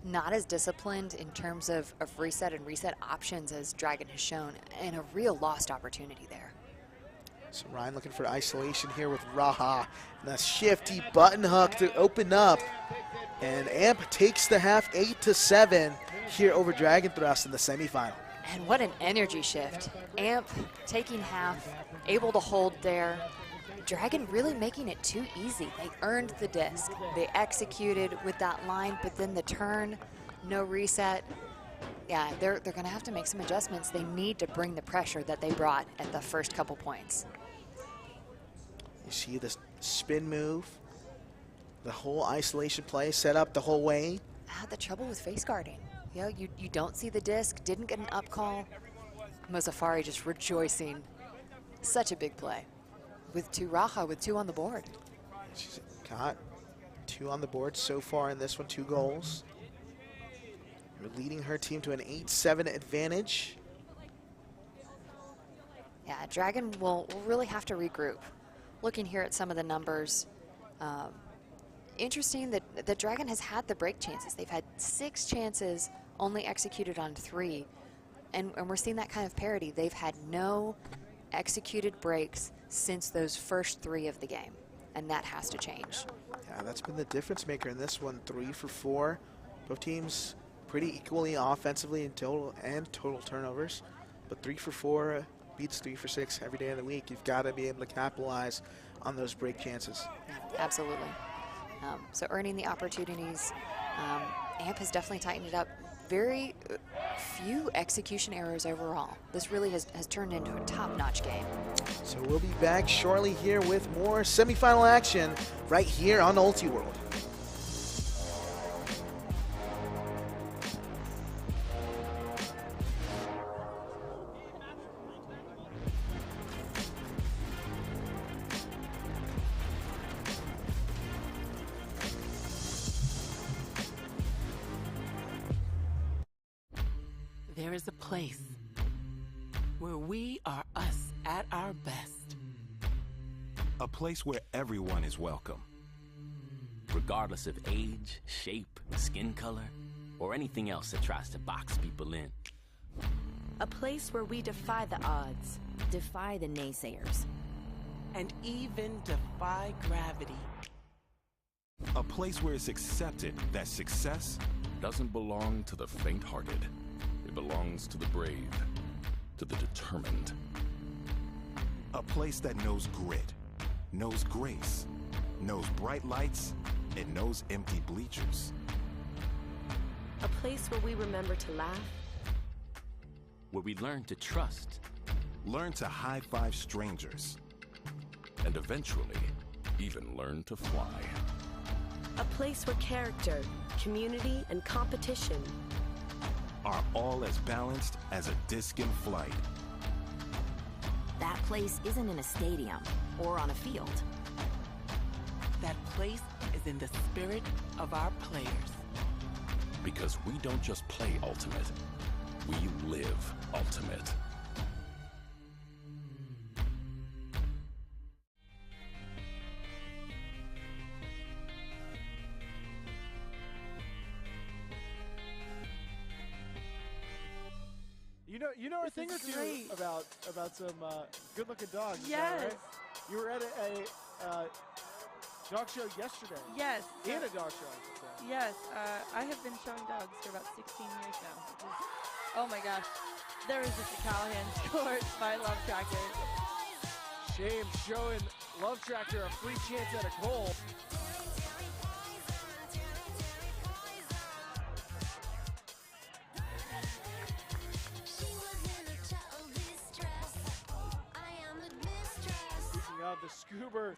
not as disciplined in terms of reset and reset options as Dragon has shown, and a real lost opportunity there. So Ryan looking for isolation here with Raha. And a shifty button hook to open up. And Amp takes the half 8-7 here over Dragon Thrust in the semifinal. And what an energy shift. Amp taking half, able to hold there. Dragon really making it too easy. They earned the disc. They executed with that line, but then the turn, no reset. Yeah, they're going to have to make some adjustments. They need to bring the pressure that they brought at the first couple points. You see this spin move, the whole isolation play set up the whole way. Had the trouble with face guarding. You know, you don't see the disc, didn't get an up call. Mozafari just rejoicing. Such a big play. With Raha with 2 on the board. She's got 2 on the board so far in this one, 2 goals. Leading her team to an 8-7 advantage. Yeah, Dragon will really have to regroup. Looking here at some of the numbers, interesting that the Dragon has had the break chances. They've had 6 chances, only executed on 3. And we're seeing that kind of parity. They've had no executed breaks since those first 3 of the game, and that has to change. Yeah, that's been the difference maker in this one, 3 for 4. Both teams pretty equally offensively in total turnovers, but 3 for 4 beats 3 for 6 every day of the week. You've got to be able to capitalize on those break chances. Yeah, absolutely. So earning the opportunities, Amp has definitely tightened it up. Very few execution errors overall. This really has turned into a top-notch game. So we'll be back shortly here with more semifinal action right here on UltiWorld. There is a place where We are us at our best. A place where everyone is welcome. Regardless of age, shape, skin color, or anything else that tries to box people in. A place where we defy the odds, defy the naysayers, And even defy gravity. A place where it's accepted that success doesn't belong to the faint-hearted. It belongs to the brave, to the determined. a place that knows grit, knows grace, knows bright lights, and knows empty bleachers. a place where we remember to laugh, Where we learn to trust. Learn to high-five strangers. And eventually, even learn to fly. a place where character, community, and competition Are all as balanced as a disc in flight. That place isn't in a stadium or on a field. That place is in the spirit of our players. Because we don't just play ultimate, we live ultimate. You know a thing or two great. about some good-looking dogs. is that Yes. right? You were at a dog show yesterday. Yes. In a dog show, I should say. Yes. I have been showing dogs for about 16 years now. Which is, oh my gosh. There is just a Callahan scored by Love Tracker. Shame showing Love Tractor a free chance at a goal. Speaking of the Scuba,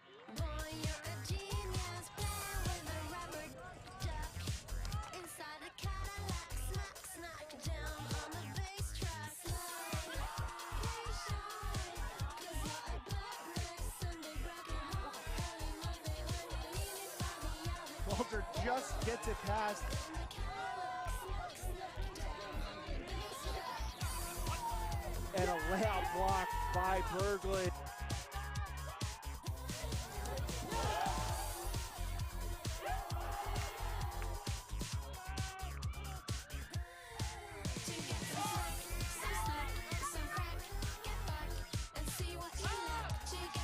Walter just gets it past. And a layup block by Berglund.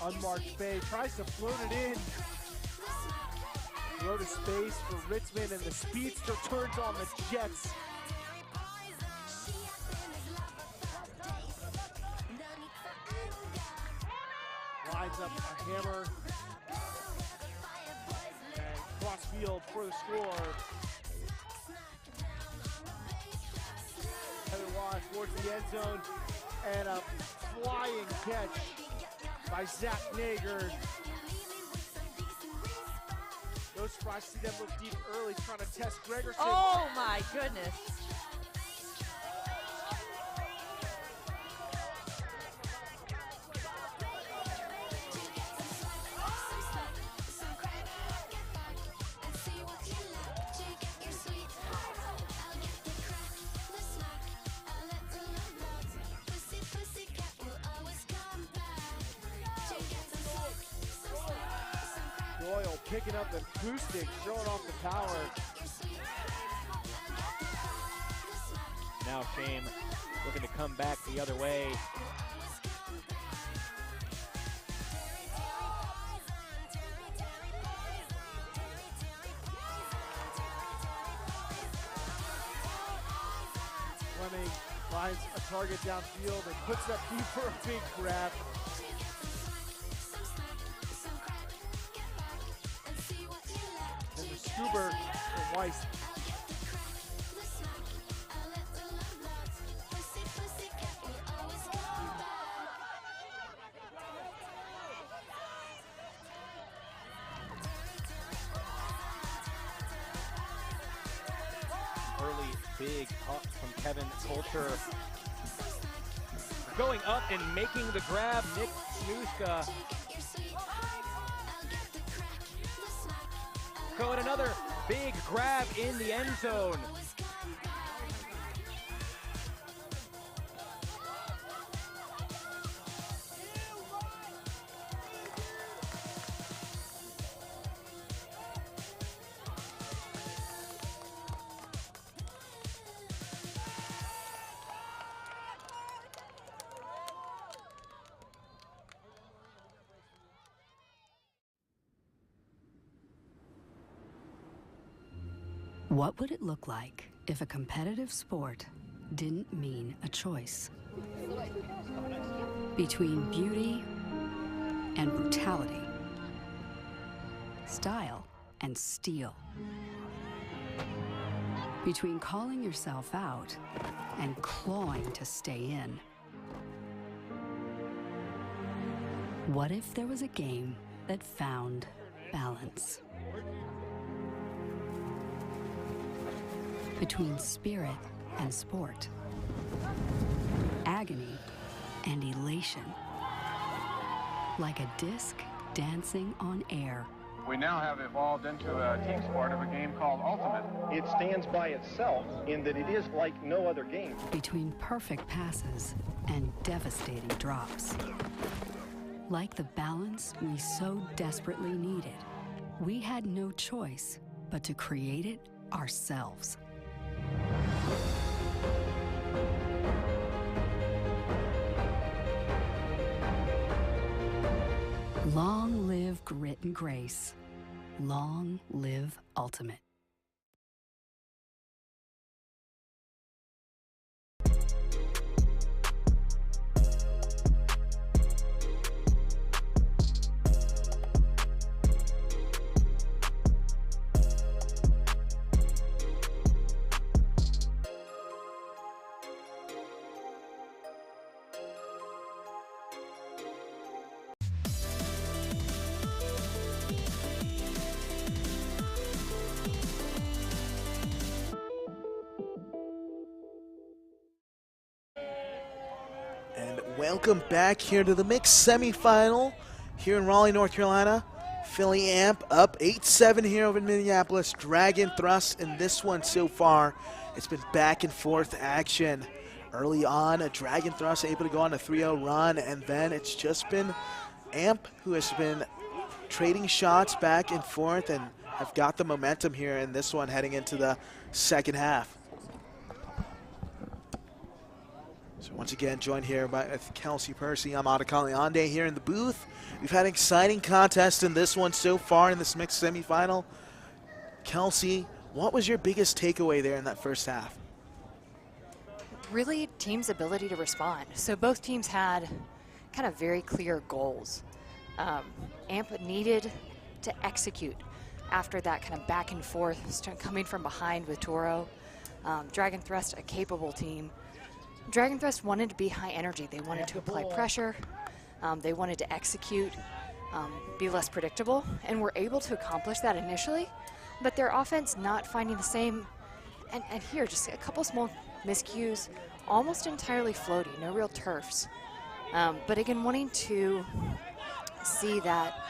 Unmarked Bay tries to float it in. Throw to space for Ritzman, and the speedster turns on the Jets. Lines up a hammer. And cross field for the score. Heather Wash towards the end zone. And a flying catch by Zach Nager. No surprise to see them look deep early, trying to test Gregerson. Oh my goodness. Doyle picking up the acoustic, showing off the power. Now Shame looking to come back the other way. Fleming finds a target downfield and puts up deep for a big grab. And the Scuba from Weiss. Early big up from Kevin Coulter. Going up and making the grab, Nick Snuska. Going another big grab in the end zone. What would it look like if a competitive sport didn't mean a choice? Between beauty and brutality, style and steel. Between calling yourself out and clawing to stay in. What if there was a game that found balance? Between spirit and sport, agony and elation, like a disc dancing on air. We now have evolved into a team sport of a game called Ultimate. It stands by itself in that it is like no other game. Between perfect passes and devastating drops. Like the balance we so desperately needed, we had no choice but to create it ourselves. Long live grit and grace. Long live Ultimate. And welcome back here to the mixed semifinal here in Raleigh, North Carolina. Philly Amp up 8-7 here over in Minneapolis. Dragon Thrust in this one so far. It's been back and forth action. Early on, a Dragon Thrust able to go on a 3-0 run, and then it's just been Amp who has been trading shots back and forth and have got the momentum here in this one heading into the second half. So once again, joined here by Kelsey Percy. I'm Adekale Ande here in the booth. We've had an exciting contest in this one so far in this mixed semifinal. Kelsey, what was your biggest takeaway there in that first half? Really, teams' ability to respond. So both teams had kind of very clear goals. Amp needed to execute after that kind of back and forth, coming from behind with Toro. Dragon Thrust, a capable team. Dragon Thrust wanted to be high energy. They wanted to apply pressure. They wanted to execute, be less predictable, and were able to accomplish that initially, but their offense not finding the same, and here, just a couple small miscues, almost entirely floaty, no real turfs. But again, wanting to see that.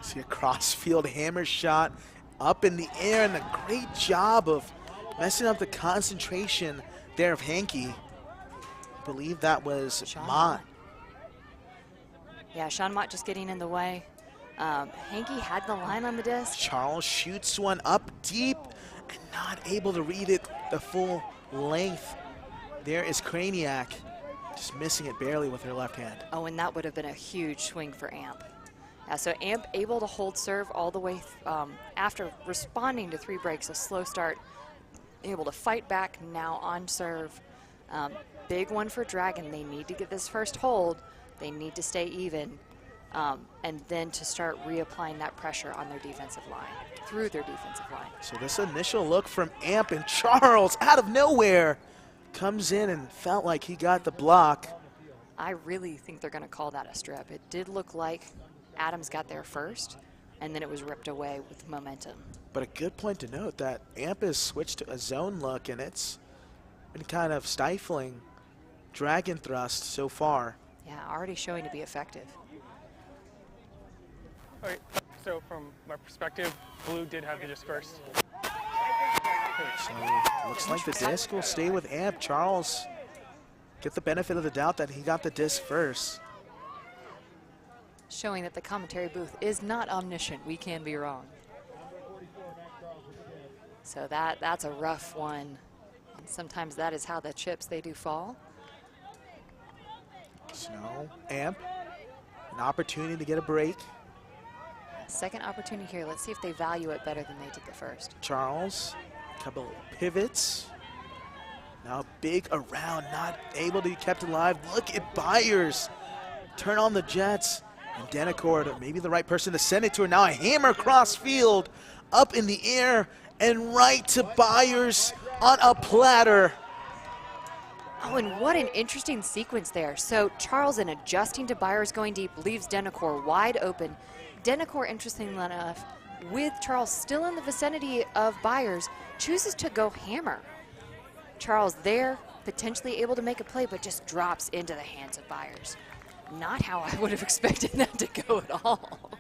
See a cross-field hammer shot up in the air, and a great job of messing up the concentration there of Hankey. I believe that was Mott. Yeah, Sean Mott just getting in the way. Hankey had the line on the disc. Charles shoots one up deep and not able to read it the full length. There is Kraniak, just missing it barely with her left hand. Oh, and that would have been a huge swing for Amp. So Amp able to hold serve all the way after responding to 3 breaks, a slow start, able to fight back now on serve. Big one for Dragon. They need to get this first hold. They need to stay even, and then to start reapplying that pressure on their defensive line, through their defensive line. So this initial look from Amp, and Charles out of nowhere comes in and felt like he got the block. I really think they're going to call that a strip. It did look like Adams got there first, and then it was ripped away with momentum. But a good point to note that Amp has switched to a zone look, and it's been kind of stifling Dragon Thrust so far. Yeah, already showing to be effective. All right, so from my perspective, blue did have the disc first. So looks like the disc will stay with Amp. Charles get the benefit of the doubt that he got the disc first. Showing that the commentary booth is not omniscient. We can be wrong. So that's a rough one. And sometimes that is how the chips, they do fall. Snow, Amp, an opportunity to get a break. Second opportunity here. Let's see if they value it better than they did the first. Charles Couple pivots. Now big around, not able to be kept alive. Look at Byers. Turn on the Jets. And Denicourt, maybe the right person to send it to her. Now a hammer cross field, up in the air, and right to Byers on a platter. Oh, and what an interesting sequence there. So Charles, in adjusting to Byers going deep, leaves Denicourt wide open. Denicourt, interestingly enough, with Charles still in the vicinity of Byers, chooses to go hammer. Charles there, potentially able to make a play, but just drops into the hands of Byers. Not how I would have expected that to go at all.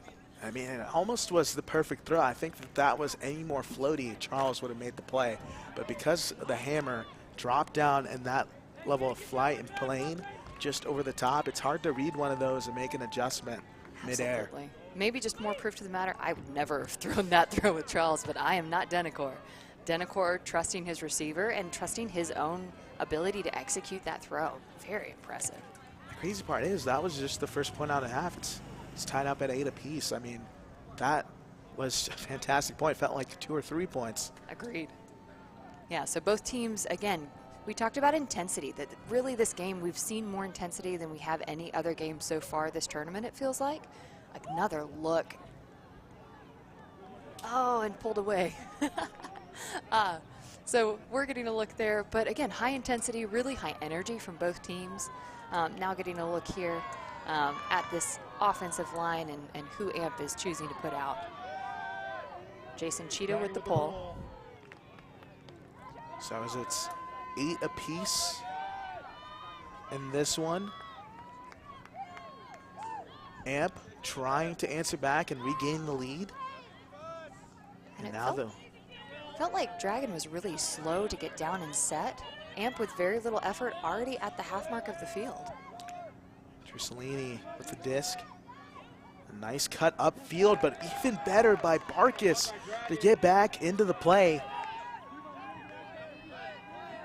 I mean, it almost was the perfect throw. I think if that was any more floaty, Charles would have made the play. But because the hammer dropped down in that level of flight and plane, just over the top, it's hard to read one of those and make an adjustment midair. Absolutely. Maybe just more proof to the matter, I would never have thrown that throw with Charles, but I am not Denicourt. Denicourt trusting his receiver and trusting his own ability to execute that throw. Very impressive. The crazy part is that was just the first point out of half. It's tied up at 8 apiece. I mean, that was a fantastic point. Felt like 2 or 3 points. Agreed. Yeah, so both teams, again, we talked about intensity, that really this game, we've seen more intensity than we have any other game so far this tournament, it feels like. Another look. Oh, and pulled away. So we're getting a look there, but again, high intensity, really high energy from both teams. Now getting a look here at this offensive line and who AMP is choosing to put out. Jason Cheetah with the pull. So as it's 8 apiece in this one. AMP trying to answer back and regain the lead. And now felt like Dragon was really slow to get down and set. AMP with very little effort already at the half mark of the field. Trusolini with the disc. A nice cut upfield, but even better by Barkas to get back into the play.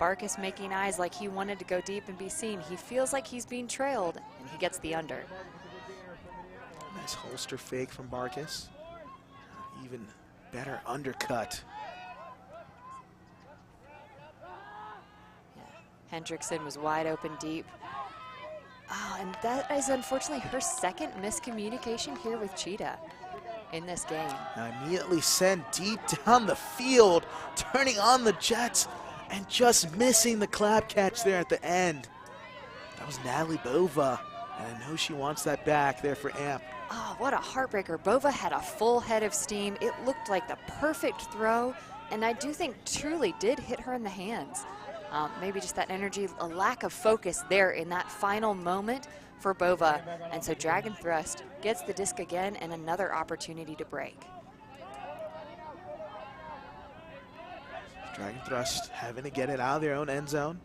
Barkas making eyes like he wanted to go deep and be seen. He feels like he's being trailed, and he gets the under. Nice holster fake from Barkas. Even better undercut. Yeah. Hendrickson was wide open deep. Oh, and that is unfortunately her second miscommunication here with Cheetah in this game. Now immediately sent deep down the field, turning on the Jets and just missing the clap catch there at the end. That was Natalie Bova, and I know she wants that back there for AMP. Oh, what a heartbreaker. Bova had a full head of steam. It looked like the perfect throw, and I do think truly did hit her in the hands. Maybe just that energy, a lack of focus there in that final moment for Bova. And so Dragon Thrust gets the disc again and another opportunity to break. Dragon Thrust having to get it out of their own end zone.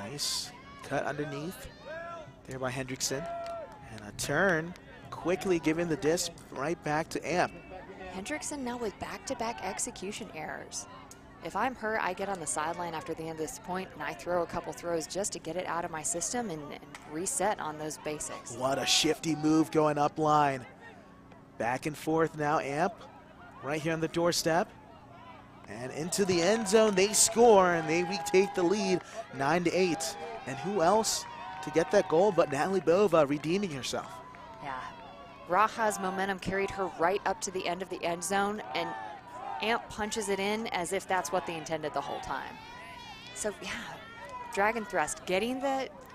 Nice cut underneath there by Hendrickson. And a turn, quickly giving the disc right back to AMP. Hendrickson now with back-to-back execution errors. If I'm her, I get on the sideline after the end of this point and I throw a couple throws just to get it out of my system and reset on those basics. What a shifty move going up line. Back and forth now, AMP right here on the doorstep. And into the end zone, they score and they retake the lead 9-8. And who else to get that goal but Natalie Bova redeeming herself. Yeah, Raha's momentum carried her right up to the end of the end zone, and AMP punches it in as if that's what they intended the whole time. So yeah, Dragon Thrust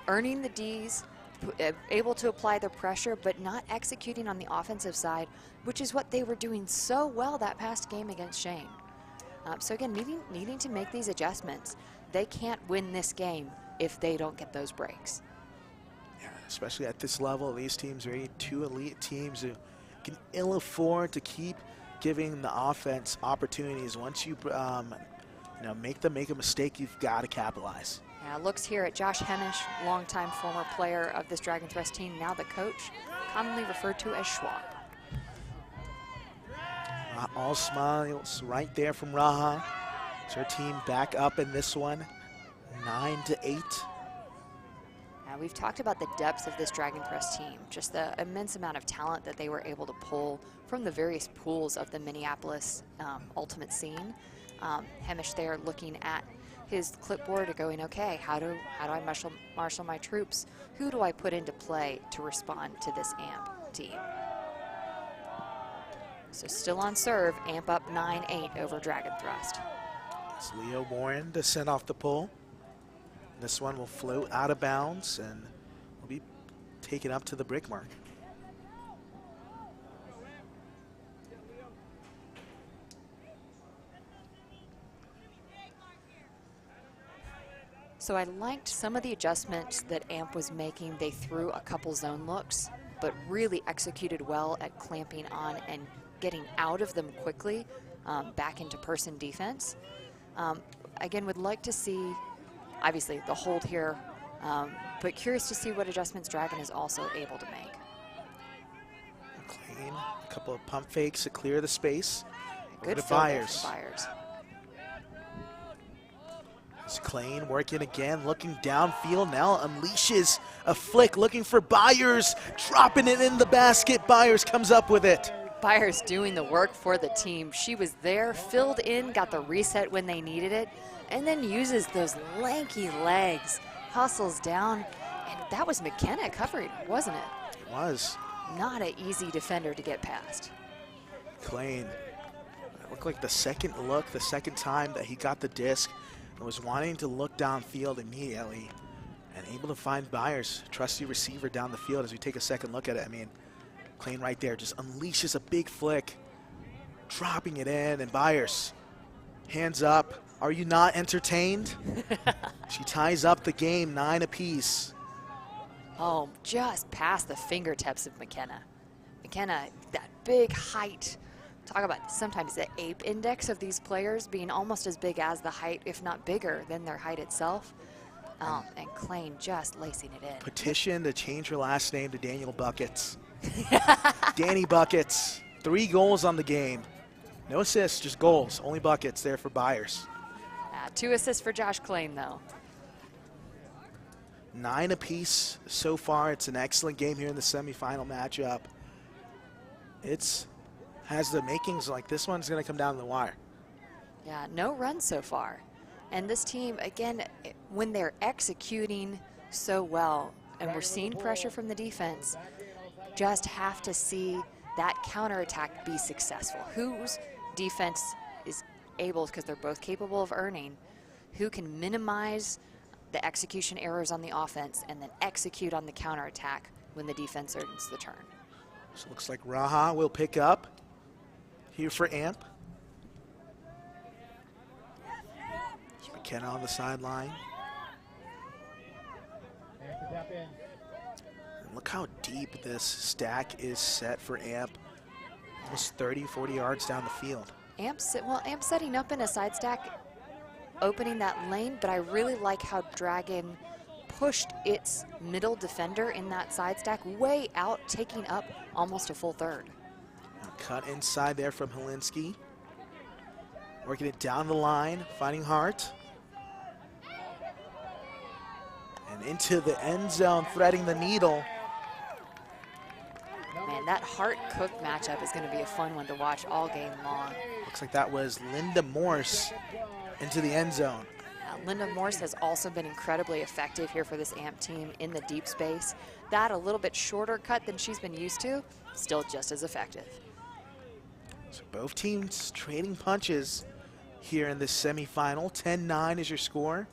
earning the Ds, able to apply the pressure, but not executing on the offensive side, which is what they were doing so well that past game against Shane. So again, needing to make these adjustments. They can't win this game if they don't get those breaks. Yeah, especially at this level, these teams are two elite teams who can ill afford to keep giving the offense opportunities. Once you make them make a mistake, you've got to capitalize. Yeah, looks here at Josh Hemish, longtime former player of this Dragon Thrust team, now the coach, commonly referred to as Schwab. All smiles right there from Raha. It's her team back up in this one, 9-8. Now we've talked about the depths of this Dragon Thrust team, just the immense amount of talent that they were able to pull from the various pools of the Minneapolis ultimate scene. Hemish there looking at his clipboard, going, okay, how do I marshal my troops? Who do I put into play to respond to this AMP team? So still on serve, AMP up 9-8 over Dragon Thrust. It's Leo Warren to send off the pull. This one will float out of bounds and will be taken up to the brick mark. So I liked some of the adjustments that AMP was making. They threw a couple zone looks, but really executed well at clamping on and getting out of them quickly back into person defense. Again, would like to see, obviously, the hold here, but curious to see what adjustments Dragon is also able to make. Clean, a couple of pump fakes to clear the space. Good fill there from Byers. It's Klain working again, looking downfield, now unleashes a flick, looking for Byers, dropping it in the basket. Byers comes up with it. Byers doing the work for the team. She was there, filled in, got the reset when they needed it, and then uses those lanky legs, hustles down, and that was McKenna covering, wasn't it? It was. Not an easy defender to get past. Klain, it looked like the second time that he got the disc, and was wanting to look downfield immediately and able to find Byers, trusty receiver down the field. As we take a second look at it, I mean, Klain right there just unleashes a big flick, dropping it in, and Byers, hands up. Are you not entertained? She ties up the game, 9 apiece. Oh, just past the fingertips of McKenna. McKenna, that big height. Talk about sometimes the ape index of these players being almost as big as the height, if not bigger than their height itself. And Klain just lacing it in. Petition to change her last name to Daniel Buckets. Danny Buckets, 3 goals on the game. No assists, just goals, only buckets there for Byers. 2 assists for Josh Klain, though. 9 apiece so far. It's an excellent game here in the semifinal matchup. It's has the makings like this one's going to come down to the wire. Yeah, no runs so far. And this team, again, when they're executing so well, and we're seeing pressure from the defense, just have to see that counterattack be successful. Whose defense is able, because they're both capable of earning, who can minimize the execution errors on the offense and then execute on the counterattack when the defense earns the turn. So it looks like Raha will pick up here for AMP. McKenna on the sideline. And look how deep this stack is set for AMP. Almost 30, 40 yards down the field. AMP setting up in a side stack, opening that lane, but I really like how Dragon pushed its middle defender in that side stack way out, taking up almost a full third. Cut inside there from Helinski. Working it down the line, finding Hart. And into the end zone, threading the needle. Man, that Hart-Cook matchup is going to be a fun one to watch all game long. Looks like that was Linda Morse into the end zone. Linda Morse has also been incredibly effective here for this AMP team in the deep space. That a little bit shorter cut than she's been used to, still just as effective. So both teams trading punches here in this semifinal. 10-9 is your score.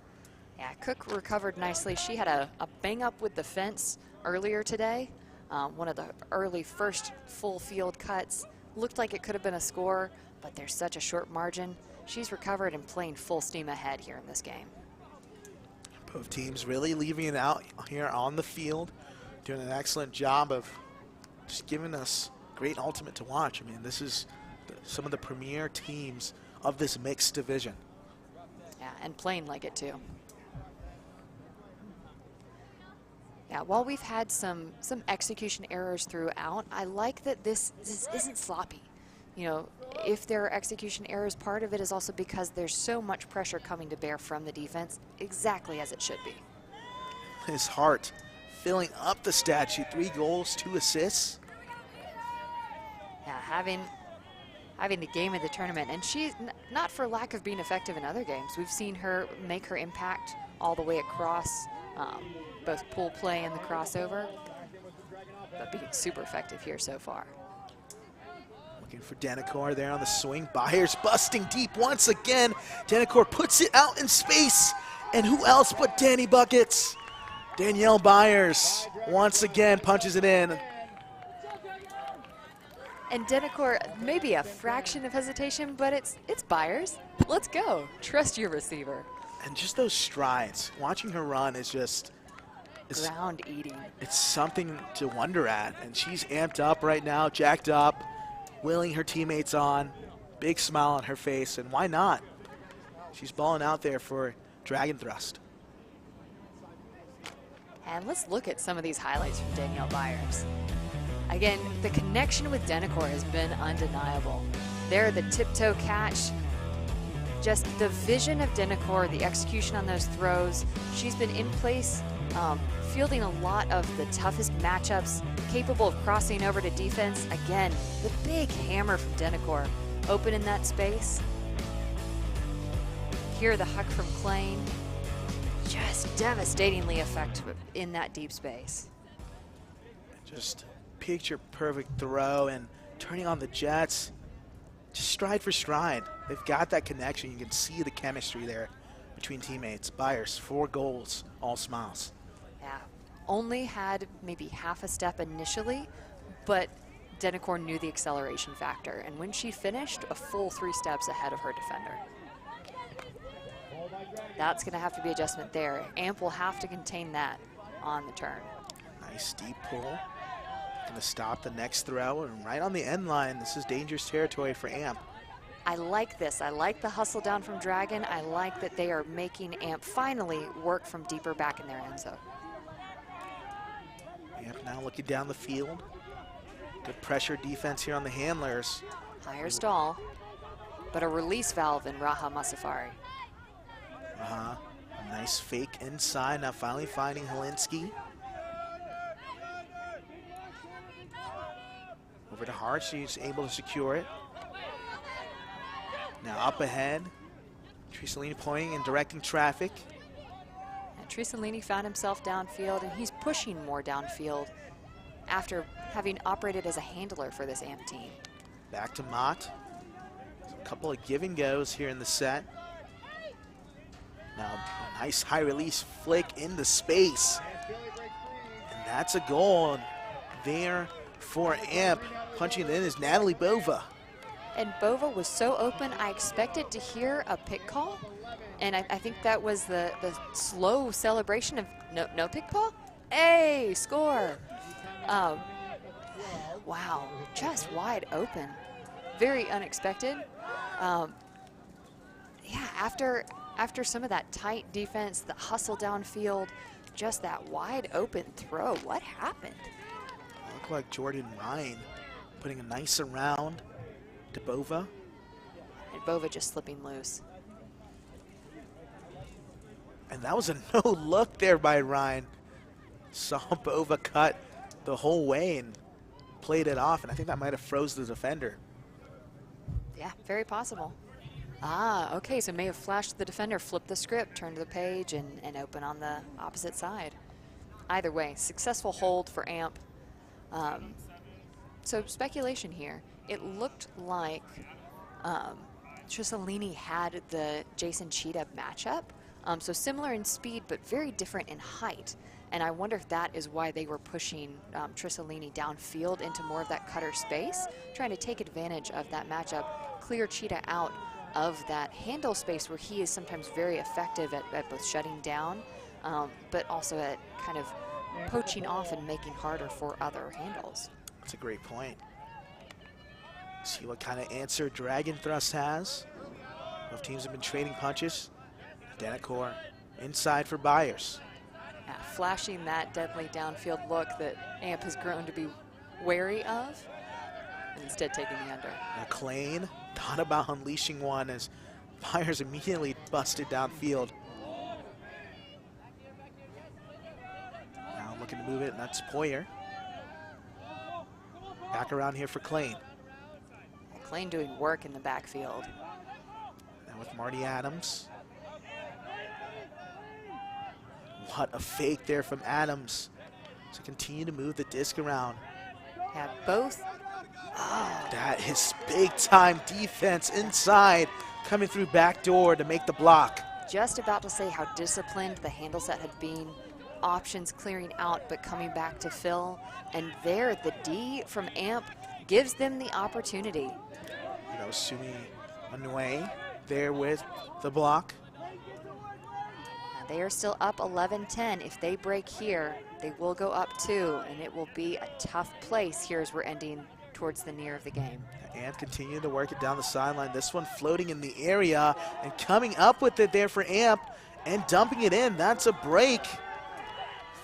Yeah, Cook recovered nicely. She had a bang up with the fence earlier today. One of the early first full field cuts. Looked like it could have been a score, but there's such a short margin. She's recovered and playing full steam ahead here in this game. Both teams really leaving it out here on the field, doing an excellent job of just giving us great ultimate to watch. I mean, this is some of the premier teams of this mixed division. Yeah, and playing like it too. Yeah, while we've had some execution errors throughout, I like that this isn't sloppy. You know, if there are execution errors, part of it is also because there's so much pressure coming to bear from the defense, exactly as it should be. His Hart filling up the stat sheet, 3 goals, 2 assists. Yeah, having having the game of the tournament. And she's not for lack of being effective in other games. We've seen her make her impact all the way across both pool play and the crossover, but being super effective here so far. Looking for Denacor there on the swing. Byers busting deep once again. Denacor puts it out in space. And who else but Danny Buckets? Danielle Byers once again punches it in. And Denacor, maybe a fraction of hesitation, but it's Byers. Let's go. Trust your receiver. And just those strides, watching her run is just... ground eating. It's something to wonder at. And she's amped up right now, jacked up, willing her teammates on. Big smile on her face, and why not? She's balling out there for Dragon Thrust. And let's look at some of these highlights from Danielle Byers. Again, the connection with Denacor has been undeniable. There, the tiptoe catch, just the vision of Denacor, the execution on those throws. She's been in place, fielding a lot of the toughest matchups, capable of crossing over to defense. Again, the big hammer from Denacor, open in that space. Here, the huck from Klein. Just devastatingly effective in that deep space. Just picture perfect throw and turning on the jets, just stride for stride. They've got that connection. You can see the chemistry there between teammates. Byers, 4 goals, all smiles. Yeah, only had maybe half a step initially, but Denacor knew the acceleration factor. And when she finished, a full 3 steps ahead of her defender. That's going to have to be adjustment there. Amp will have to contain that on the turn. Nice deep pull. Going to stop the next throw, and right on the end line, this is dangerous territory for Amp. I like this. I like the hustle down from Dragon. I like that they are making Amp finally work from deeper back in their end zone. Amp now looking down the field. Good pressure defense here on the handlers. Higher stall, but a release valve in Raha Masafari. A nice fake inside, now finally finding Helinski. Over to Hart, she's able to secure it. Now up ahead, Trisolini pointing and directing traffic. And Trisolini found himself downfield, and he's pushing more downfield after having operated as a handler for this Amp team. Back to Mott. A couple of give and goes here in the set. Now, a nice high release flick into space. And that's a goal there for Amp. Punching it in is Natalie Bova. And Bova was so open, I expected to hear a pick call. And I think that was the slow celebration of no pick call. Hey, score. Wow, just wide open. Very unexpected. Yeah, after some of that tight defense, the hustle downfield, just that wide open throw. What happened? Looked like Jordan Ryan putting a nice around to Bova. And Bova just slipping loose. And that was a no look there by Ryan. Saw Bova cut the whole way and played it off, and I think that might have froze the defender. Yeah, very possible. Okay, so may have flashed the defender, flipped the script, turned the page, and open on the opposite side. Either way, successful hold for Amp. So speculation here. It looked like Trisolini had the Jason Cheetah matchup. So similar in speed, but very different in height. And I wonder if that is why they were pushing Trisolini downfield into more of that cutter space, trying to take advantage of that matchup, clear Cheetah out of that handle space where he is sometimes very effective at both shutting down, but also at kind of poaching off and making harder for other handles. That's a great point. See what kind of answer Dragon Thrust has. Both teams have been trading punches. Denacor inside for Byers. Yeah, flashing that deadly downfield look that Amp has grown to be wary of, and instead taking the under. Now Klein thought about unleashing one as Byers immediately busted downfield. Now looking to move it, and that's Poyer. Back around here for Klein. McLean doing work in the backfield. Now with Marty Adams. What a fake there from Adams to continue to move the disc around. Have both. Oh. That is big time defense inside, coming through back door to make the block. Just about to say how disciplined the handle set had been. Options clearing out, but coming back to fill. And there, the D from AMP gives them the opportunity. You know, Sumi Anue there with the block. Now they are still up 11-10. If they break here, they will go up 2, and it will be a tough place here as we're ending towards the near of the game. AMP continuing to work it down the sideline. This one floating in the area and coming up with it there for AMP and dumping it in. That's a break.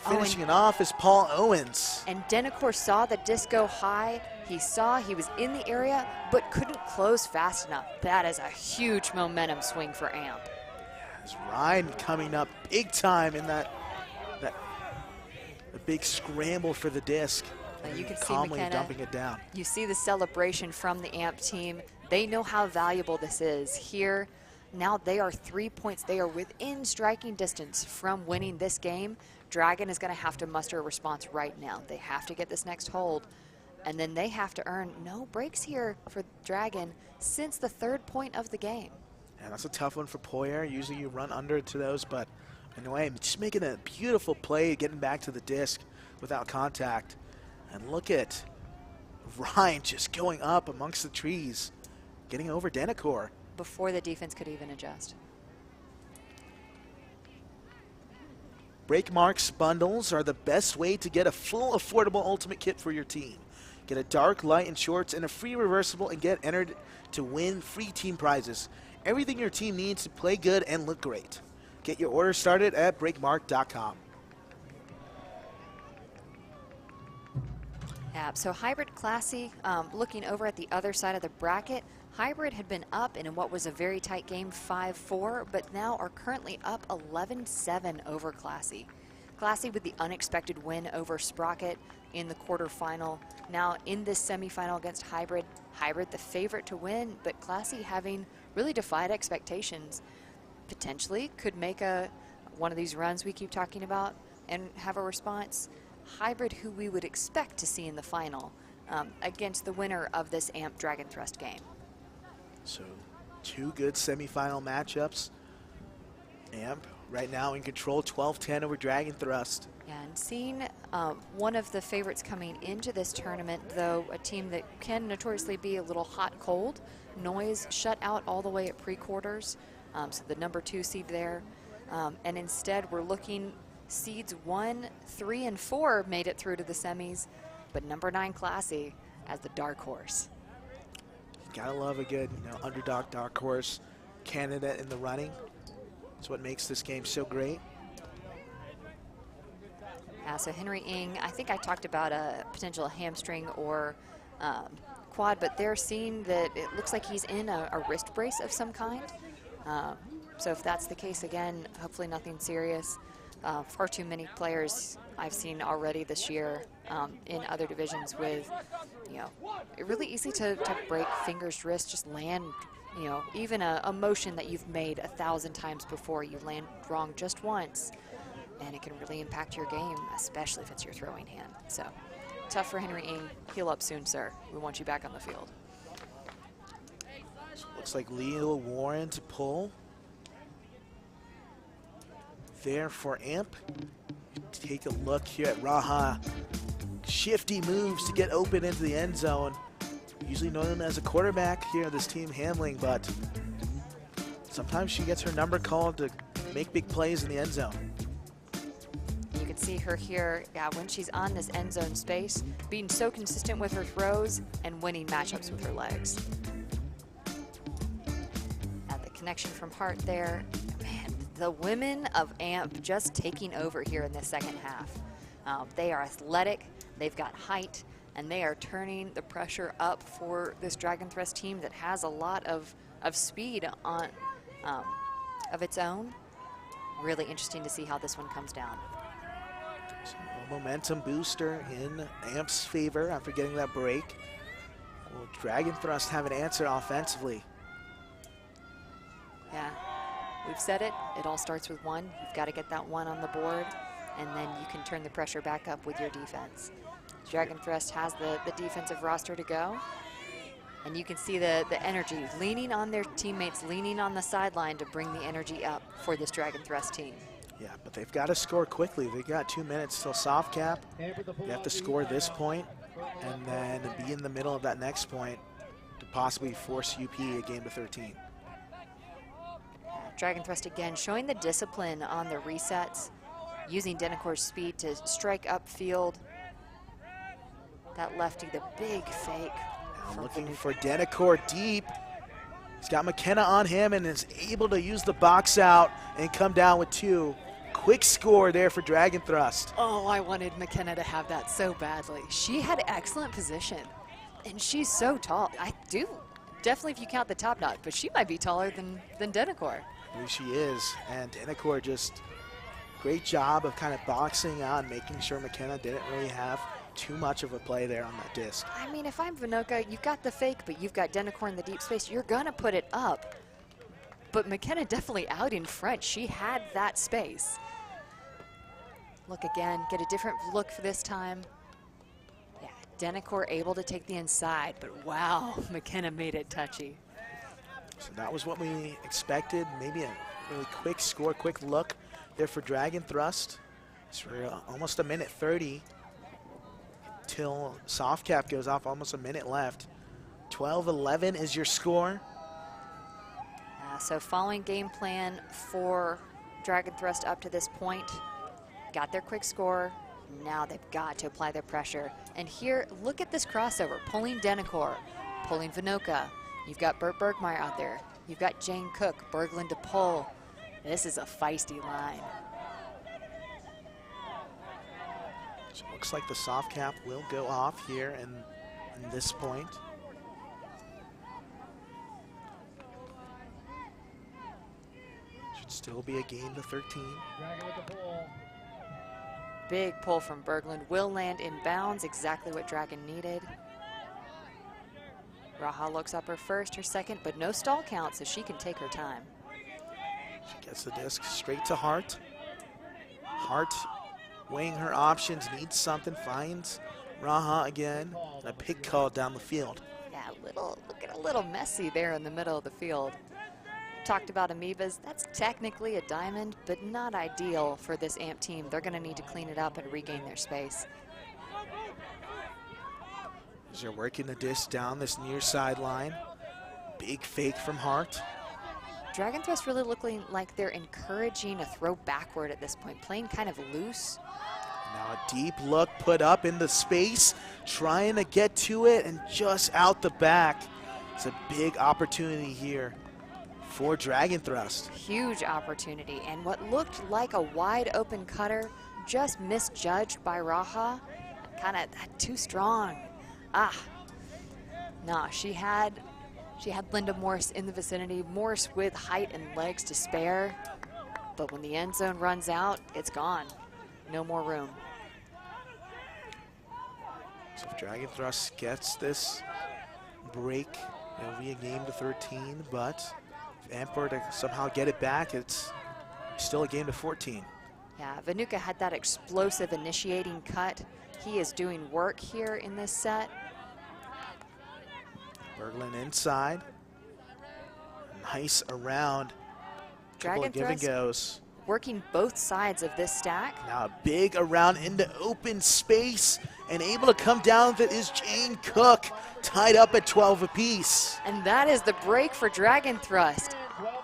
Finishing it off is Paul Owens. And Denacor saw the disc go high. He saw he was in the area, but couldn't close fast enough. That is a huge momentum swing for AMP. As Ryan coming up big time in that big scramble for the disc. You can see calmly McKenna, dumping it down. You see the celebration from the AMP team. They know how valuable this is. Here, now they are 3 points. They are within striking distance from winning this game. Dragon is going to have to muster a response right now. They have to get this next hold, and then they have to earn no breaks here for Dragon since the 3rd point of the game. Yeah, that's a tough one for Poyer. Usually you run under to those, but anyway, just making a beautiful play, getting back to the disc without contact. And look at Ryan just going up amongst the trees, getting over Denacor. Before the defense could even adjust. Breakmarks bundles are the best way to get a full affordable ultimate kit for your team. Get a dark, light, and shorts and a free reversible and get entered to win free team prizes. Everything your team needs to play good and look great. Get your order started at breakmark.com. Yeah, so Hybrid Classy, looking over at the other side of the bracket, Hybrid had been up in what was a very tight game, 5-4, but now are currently up 11-7 over Classy. Classy with the unexpected win over Sprocket in the quarterfinal. Now in this semifinal against Hybrid, Hybrid the favorite to win, but Classy having really defied expectations. Potentially could make one of these runs we keep talking about and have a response. Hybrid, who we would expect to see in the final against the winner of this AMP Dragon Thrust game. So 2 good semifinal matchups. AMP right now in control, 12-10 over Dragon Thrust. Yeah, and seeing one of the favorites coming into this tournament, though, a team that can notoriously be a little hot-cold. Noise shut out all the way at pre-quarters, so the number 2 seed there. And instead, we're looking seeds 1, 3, and 4 made it through to the semis, but number 9 Classy as the dark horse. Gotta love a good, underdog dark horse candidate in the running. That's what makes this game so great. So Henry Ng, I think I talked about a potential hamstring or quad, but they're seeing that it looks like he's in a wrist brace of some kind. So if that's the case, again, hopefully nothing serious. Far too many players I've seen already this year in other divisions with, really easy to break fingers, wrists, just land, even a motion that you've made 1,000 times before, you land wrong just once, and it can really impact your game, especially if it's your throwing hand. So tough for Henry Ng. Heal up soon, sir. We want you back on the field. So looks like Leo Warren to pull. There for AMP. Take a look here at Raha. Shifty moves to get open into the end zone. Usually known as a quarterback here on this team handling, but sometimes she gets her number called to make big plays in the end zone. You can see her here, when she's on this end zone space, being so consistent with her throws and winning matchups with her legs. The connection from Hart there. Man, the women of AMP just taking over here in the second half. They are athletic, they've got height, and they are turning the pressure up for this Dragon Thrust team that has a lot of speed on of its own. Really interesting to see how this one comes down. So a momentum booster in AMP's favor after getting that break. We'll Dragon Thrust have an answer offensively. Yeah, we've said it. It all starts with one. You've got to get that one on the board, and then you can turn the pressure back up with your defense. Dragon Thrust has the defensive roster to go, and you can see the energy leaning on their teammates, leaning on the sideline to bring the energy up for this Dragon Thrust team. Yeah, but they've got to score quickly. They got 2 minutes till soft cap. They have to score this point and then be in the middle of that next point to possibly force UP a game to 13. Dragon Thrust again showing the discipline on the resets, using Denicor's speed to strike upfield. That lefty, the big fake. Now looking for Denecor deep. He's got McKenna on him and is able to use the box out and come down with 2. Quick score there for Dragon Thrust. Oh, I wanted McKenna to have that so badly. She had excellent position, and she's so tall. I do, definitely if you count the top knot, but she might be taller than Denecor. I believe she is, and Denecor just great job of kind of boxing out and making sure McKenna didn't really have too much of a play there on that disc. I mean, if I'm Vinoka, you've got the fake, but you've got Denecor in the deep space. You're going to put it up. But McKenna definitely out in front. She had that space. Look again, get a different look for this time. Yeah, Denecor able to take the inside, but wow, McKenna made it touchy. So that was what we expected. Maybe a really quick score, quick look there for Dragon Thrust. It's for almost a minute 30 till soft cap goes off, almost a minute left. 12-11 is your score. So following game plan for Dragon Thrust up to this point, got their quick score. Now they've got to apply their pressure. And here, look at this crossover, pulling Denecor, pulling Vinoka. You've got Burt Bergmeyer out there. You've got Jane Cook, Berglund to pull. This is a feisty line. So it looks like the soft cap will go off here in this point. Should still be a game to 13. Big pull from Berglund, will land in bounds, exactly what Dragon needed. Raha looks up her first, her second, but no stall count, so she can take her time. She gets the disc straight to Hart. Hart weighing her options, needs something, finds Raha again. And a pick call down the field. Yeah, looking a little messy there in the middle of the field. Talked about amoebas. That's technically a diamond, but not ideal for this AMP team. They're going to need to clean it up and regain their space. As they're working the disc down this near sideline. Big fake from Hart. Dragon Thrust really looking like they're encouraging a throw backward at this point, playing kind of loose. Now a deep look put up in the space, trying to get to it and just out the back. It's a big opportunity here for Dragon Thrust. Huge opportunity, and what looked like a wide open cutter just misjudged by Raha. Kind of too strong. Nah, she had Linda Morse in the vicinity. Morse with height and legs to spare, but when the end zone runs out, it's gone. No more room. So if Dragon Thrust gets this break, it'll be a game to 13, but if AMP were to somehow get it back, it's still a game to 14. Yeah, Vinoka had that explosive initiating cut. He is doing work here in this set. Berglund inside. Nice around. Dragon give and goes. Working both sides of this stack. Now a big around into open space, and able to come down with it is Jane Cook, tied up at 12 apiece. And that is the break for Dragon Thrust.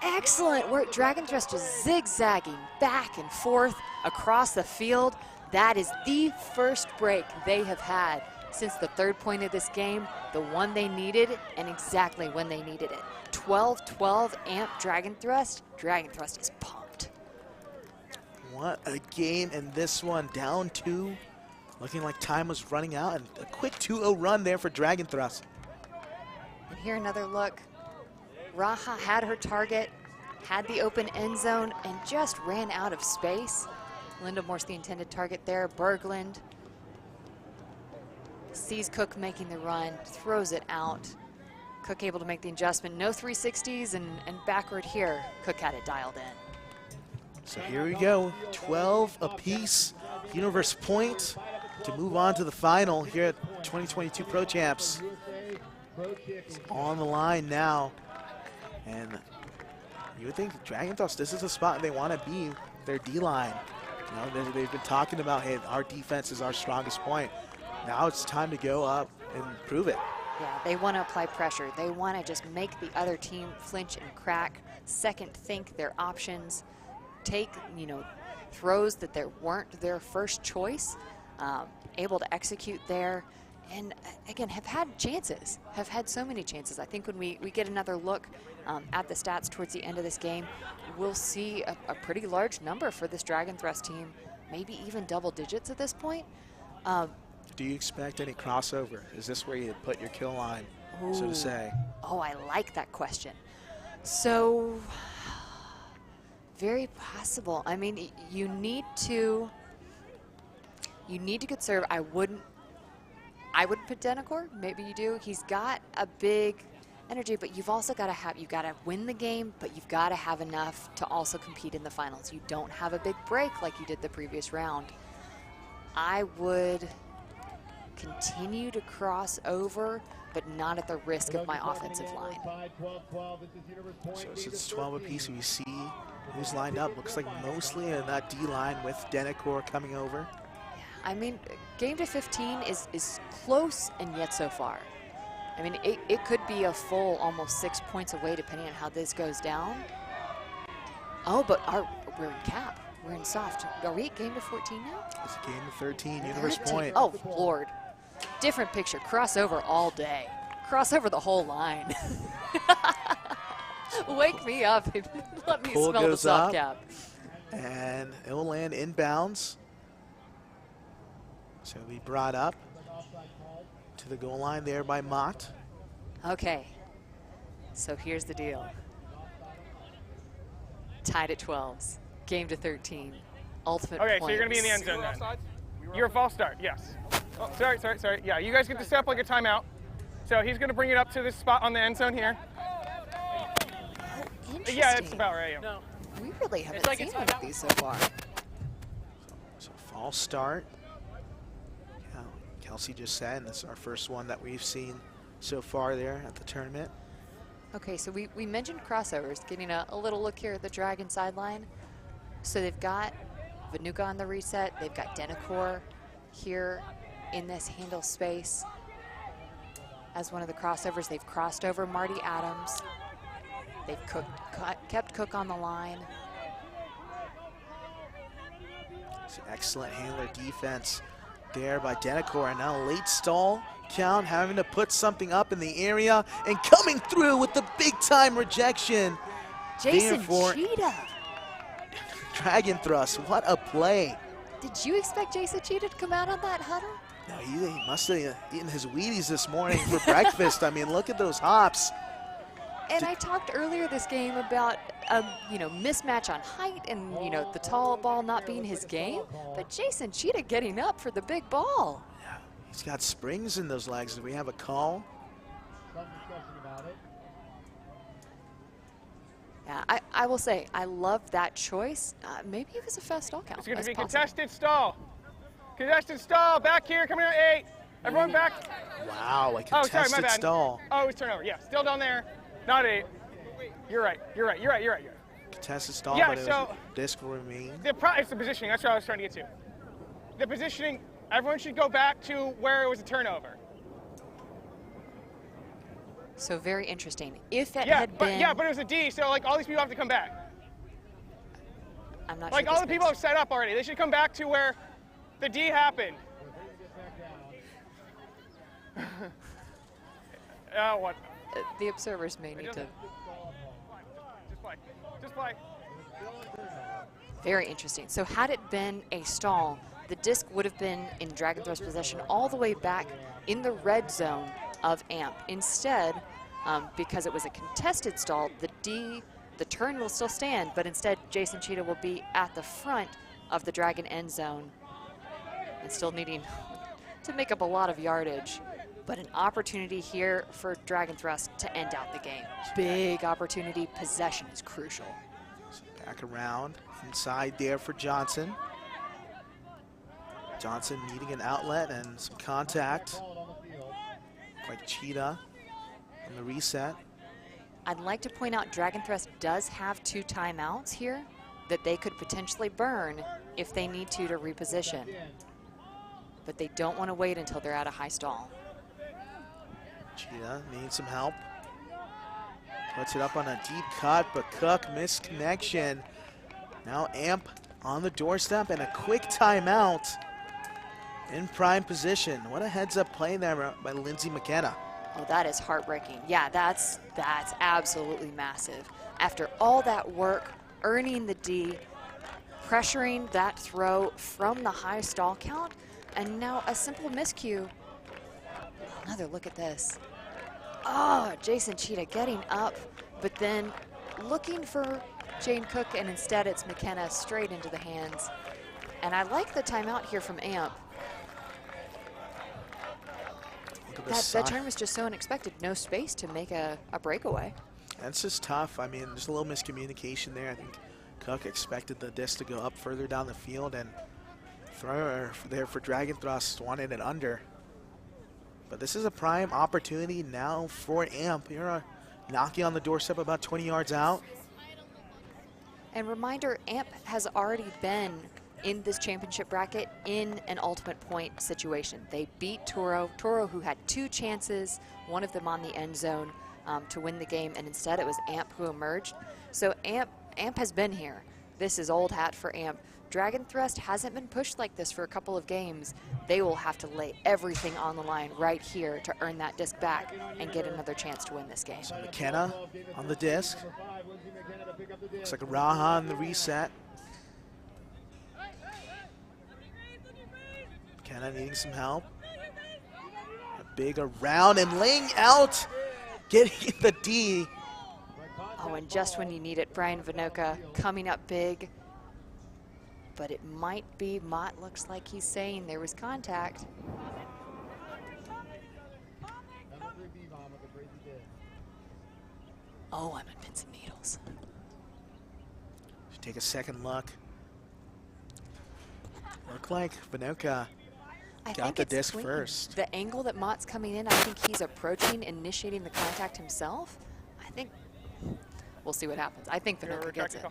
Excellent work. Dragon Thrust is zigzagging back and forth across the field. That is the first break they have had since the third point of this game, the one they needed and exactly when they needed it. 12-12 AMP Dragon Thrust. Dragon Thrust is pumped. What a game in this one, down 2. Looking like time was running out, and a quick 2-0 run there for Dragon Thrust. And here another look. Raha had her target, had the open end zone, and just ran out of space. Linda Morse the intended target there, Berglund. sees Cook making the run, throws it out. Cook able to make the adjustment. No 360s and backward here. Cook had it dialed in. So here we go, 12 apiece. Universe point to move on to the final here at 2022 Pro Champs. It's on the line now. And you would think Dragon Thrust, this is the spot they want to be, their D-line. You know, they've been talking about, hey, our defense is our strongest point. Now it's time to go up and prove it. Yeah, they want to apply pressure. They want to just make the other team flinch and crack, second think their options, take, you know, throws that weren't their first choice, able to execute there. And again, have had chances, have had so many chances. I think when we get another look at the stats towards the end of this game, we'll see a pretty large number for this Dragon Thrust team, maybe even double digits at this point. Do you expect any crossover? Is this where you put your kill line, so to say? Oh, I like that question. So, very possible. I mean, you need to get serve. I wouldn't put Denacor. Maybe you do. He's got a big energy, but you've also got to win the game, but you've got to have enough to also compete in the finals. You don't have a big break like you did the previous round. I would continue to cross over, but not at the risk of my offensive line. So it's 12 apiece, we see who's lined up. Looks like mostly in that D-line with Denacor coming over. I mean, game to 15 is close and yet so far. I mean, it could be a full almost 6 points away depending on how this goes down. Oh, but we're in cap. We're in soft. Are we at game to 14 now? It's a game to 13, Universe point. Oh, Lord. Different picture. Crossover all day. Crossover the whole line. Wake me up. Let me Pull smell the goes soft up, cap. and it will land inbounds. So it'll be brought up to the goal line there by Mott. Okay. So here's the deal. Tied at 12s. Game to 13. Ultimate Okay, points. so you're going to be in the end zone then. You're a false start, yes. Oh, sorry. Yeah, you guys get to step like a timeout. So he's going to bring it up to this spot on the end zone here. Yeah, it's about right. Yeah. No. We really haven't seen one of these so far. So false start. Yeah, Kelsey just said, and this is our first one that we've seen so far there at the tournament. Okay, so we mentioned crossovers, getting a little look here at the Dragon sideline. So they've got Vanuka on the reset. They've got Denacor here in this handle space. As one of the crossovers, they've crossed over Marty Adams. They've kept Cook on the line. It's an excellent handler defense there by Denacor, and now late stall count, having to put something up in the area and coming through with the big time rejection. Jason Cheetah. Dragon Thrust, what a play. Did you expect Jason Cheetah to come out on that huddle? No, he must have eaten his Wheaties this morning for breakfast. I mean, look at those hops. And I talked earlier this game about, mismatch on height and, the tall ball not being his game. But Jason Cheetah getting up for the big ball. Yeah, he's got springs in those legs. Do we have a call? Yeah, I will say, I love that choice. Maybe it was a fast stall count. It's going to be possible. contested stall. Contested stall, back here, come here, 8. Everyone back. Wow, a contested sorry, my bad. stall. Oh, it's turnover, yeah, still down there. Not 8. You're right. Contested stall, yeah, but so disc will remain. It's the positioning, that's what I was trying to get to. The positioning, everyone should go back to where it was a turnover. So very interesting. If it had been... Yeah, but it was a D, so like all these people have to come back. I'm not like sure all the people have set up already. They should come back to where the D happened. What? The observers may need to... Just play. Very interesting. So had it been a stall, the disc would have been in Dragon Thrust possession all the way back in the red zone of AMP. Instead, because it was a contested stall, the turn will still stand, but instead Jason Cheetah will be at the front of the Dragon end zone and still needing to make up a lot of yardage, but an opportunity here for Dragon Thrust to end out the game. Big opportunity. Possession is crucial. So back around inside there for Johnson. Johnson needing an outlet and some contact. Like Cheetah on the reset. I'd like to point out Dragon Thrust does have 2 timeouts here that they could potentially burn if they need to reposition. But they don't want to wait until they're at a high stall. Cheetah needs some help. Puts it up on a deep cut, but Cook missed connection. Now Amp on the doorstep and a quick timeout in prime position. What a heads-up play there by Lindsay McKenna. Oh, that is heartbreaking. Yeah, that's absolutely massive. After all that work, earning the D, pressuring that throw from the high stall count, and now a simple miscue. Another look at this. Oh, Jason Cheetah getting up, but then looking for Jane Cook, and instead it's McKenna straight into the hands. And I like the timeout here from Amp. That turn was just so unexpected. No space to make a breakaway. That's just tough. I mean, there's a little miscommunication there. I think Cook expected the disc to go up further down the field, and thrower there for Dragon Thrust wanted it under. But this is a prime opportunity now for Amp. You're knocking on the doorstep about 20 yards out. And reminder, Amp has already been in this championship bracket in an ultimate point situation. They beat Toro, who had 2 chances, one of them on the end zone to win the game, and instead it was Amp who emerged. So Amp has been here. This is old hat for Amp. Dragon Thrust hasn't been pushed like this for a couple of games. They will have to lay everything on the line right here to earn that disc back and get another chance to win this game. So McKenna on the disc. Looks like Raha on the reset. McKenna needing some help. A big around and laying out, getting the D. Oh, and just when you need it, Brian Vinoka coming up big. But it might be Mott. Looks like he's saying there was contact. Oh, I'm on pins and needles. Should take a second look. Look like Vinoka got the disc clean. First. The angle that Mott's coming in, I think he's approaching, initiating the contact himself. I think we'll see what happens. I think Vinoka gets it.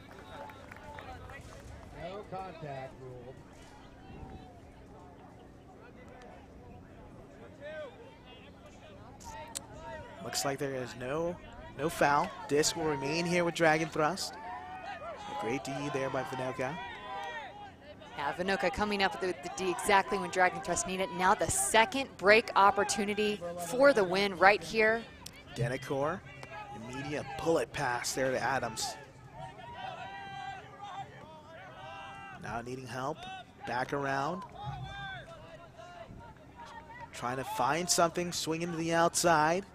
No contact ruled. Looks like there is no foul. Disc will remain here with Dragon Thrust. A great D there by Vinoka. Yeah, Vinoka coming up with the D exactly when Dragon Thrust need it. Now the second break opportunity for the win right here. Denacor, immediate bullet pass there to Adams. Now needing help, back around. Trying to find something, swinging to the outside.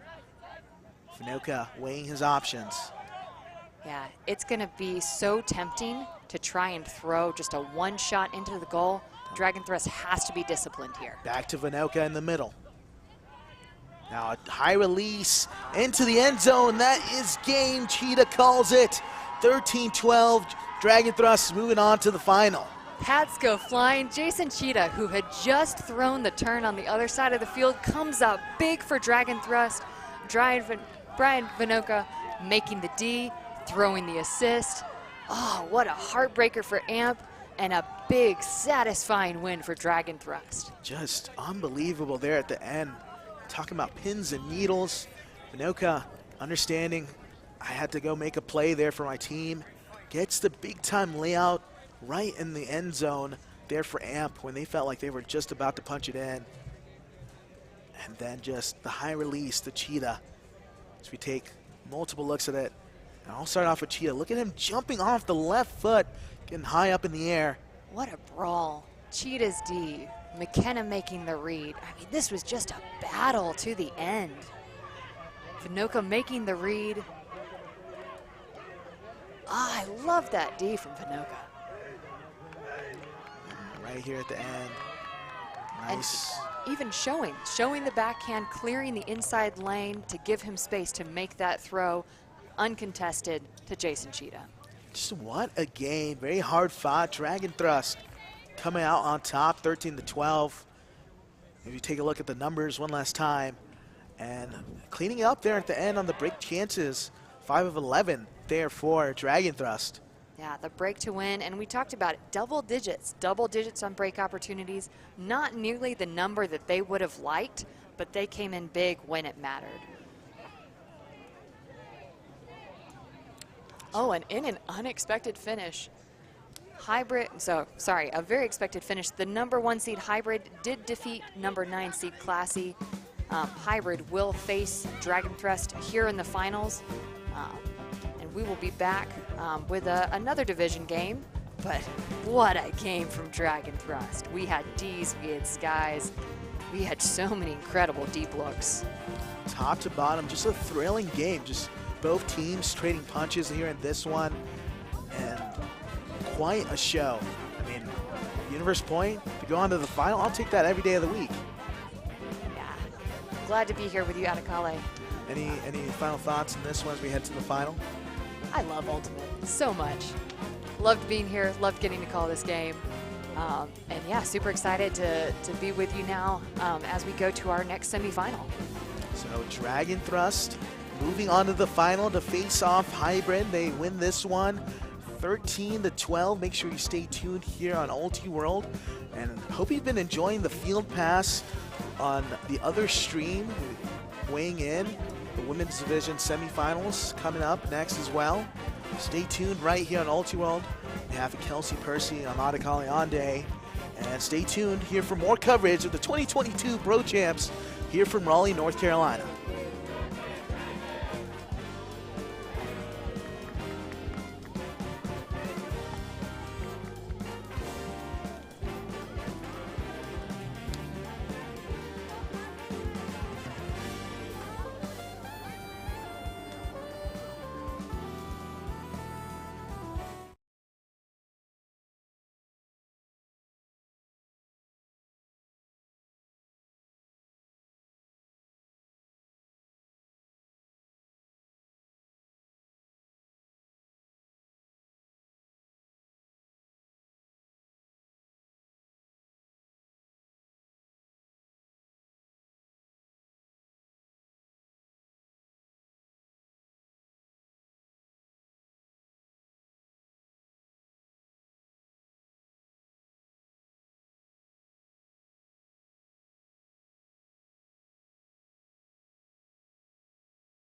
Vinoka weighing his options. Yeah, it's gonna be so tempting to try and throw just a one shot into the goal. Dragon Thrust has to be disciplined here. Back to Vinoka in the middle. Now a high release into the end zone. That is game. Cheetah calls it. 13-12. Dragon Thrust moving on to the final. Hats go flying. Jason Cheetah, who had just thrown the turn on the other side of the field, comes up big for Dragon Thrust. Brian Vinoka making the D, throwing the assist. Oh, what a heartbreaker for Amp, and a big, satisfying win for Dragon Thrust. Just unbelievable there at the end. Talking about pins and needles. Vinoka understanding I had to go make a play there for my team. Gets the big-time layout right in the end zone there for Amp when they felt like they were just about to punch it in. And then just the high release, the Cheetah. As we take multiple looks at it. And I'll start off with Cheetah. Look at him jumping off the left foot, getting high up in the air. What a brawl. Cheetah's D, McKenna making the read. I mean, this was just a battle to the end. Vinoka making the read. I love that D from Vinoka. Right here at the end. Nice even showing the backhand, clearing the inside lane to give him space to make that throw uncontested to Jason Cheetah. Just what a game. Very hard fought. Dragon Thrust coming out on top, 13-12. If you take a look at the numbers one last time, and cleaning up there at the end on the break chances, 5 of 11 there for Dragon Thrust. Yeah, the break to win, and we talked about it, double digits on break opportunities. Not nearly the number that they would have liked, but they came in big when it mattered. Oh, and in an unexpected finish, a very expected finish. The number 1 seed Hybrid did defeat number 9 seed Classy. Hybrid will face Dragon Thrust here in the finals. And we will be back with another division game. But what a game from Dragon Thrust. We had Ds, we had Skies, we had so many incredible deep looks. Top to bottom, just a thrilling game. Just both teams trading punches here in this one. And quite a show. I mean, Universe Point, to go on to the final, I'll take that every day of the week. Yeah, glad to be here with you, Atakale. Any final thoughts on this one as we head to the final? I love Ultimate so much. Loved being here, loved getting to call this game. And yeah, super excited to be with you now as we go to our next semifinal. So Dragon Thrust moving on to the final to face off Hybrid. They win this one 13-12. Make sure you stay tuned here on Ulti World. And hope you've been enjoying the field pass on the other stream, weighing in. The women's division semifinals coming up next as well. Stay tuned right here on Ulti World. We have Kelsey Percy on Atakale Ande. And stay tuned here for more coverage of the 2022 Pro Champs here from Raleigh, North Carolina.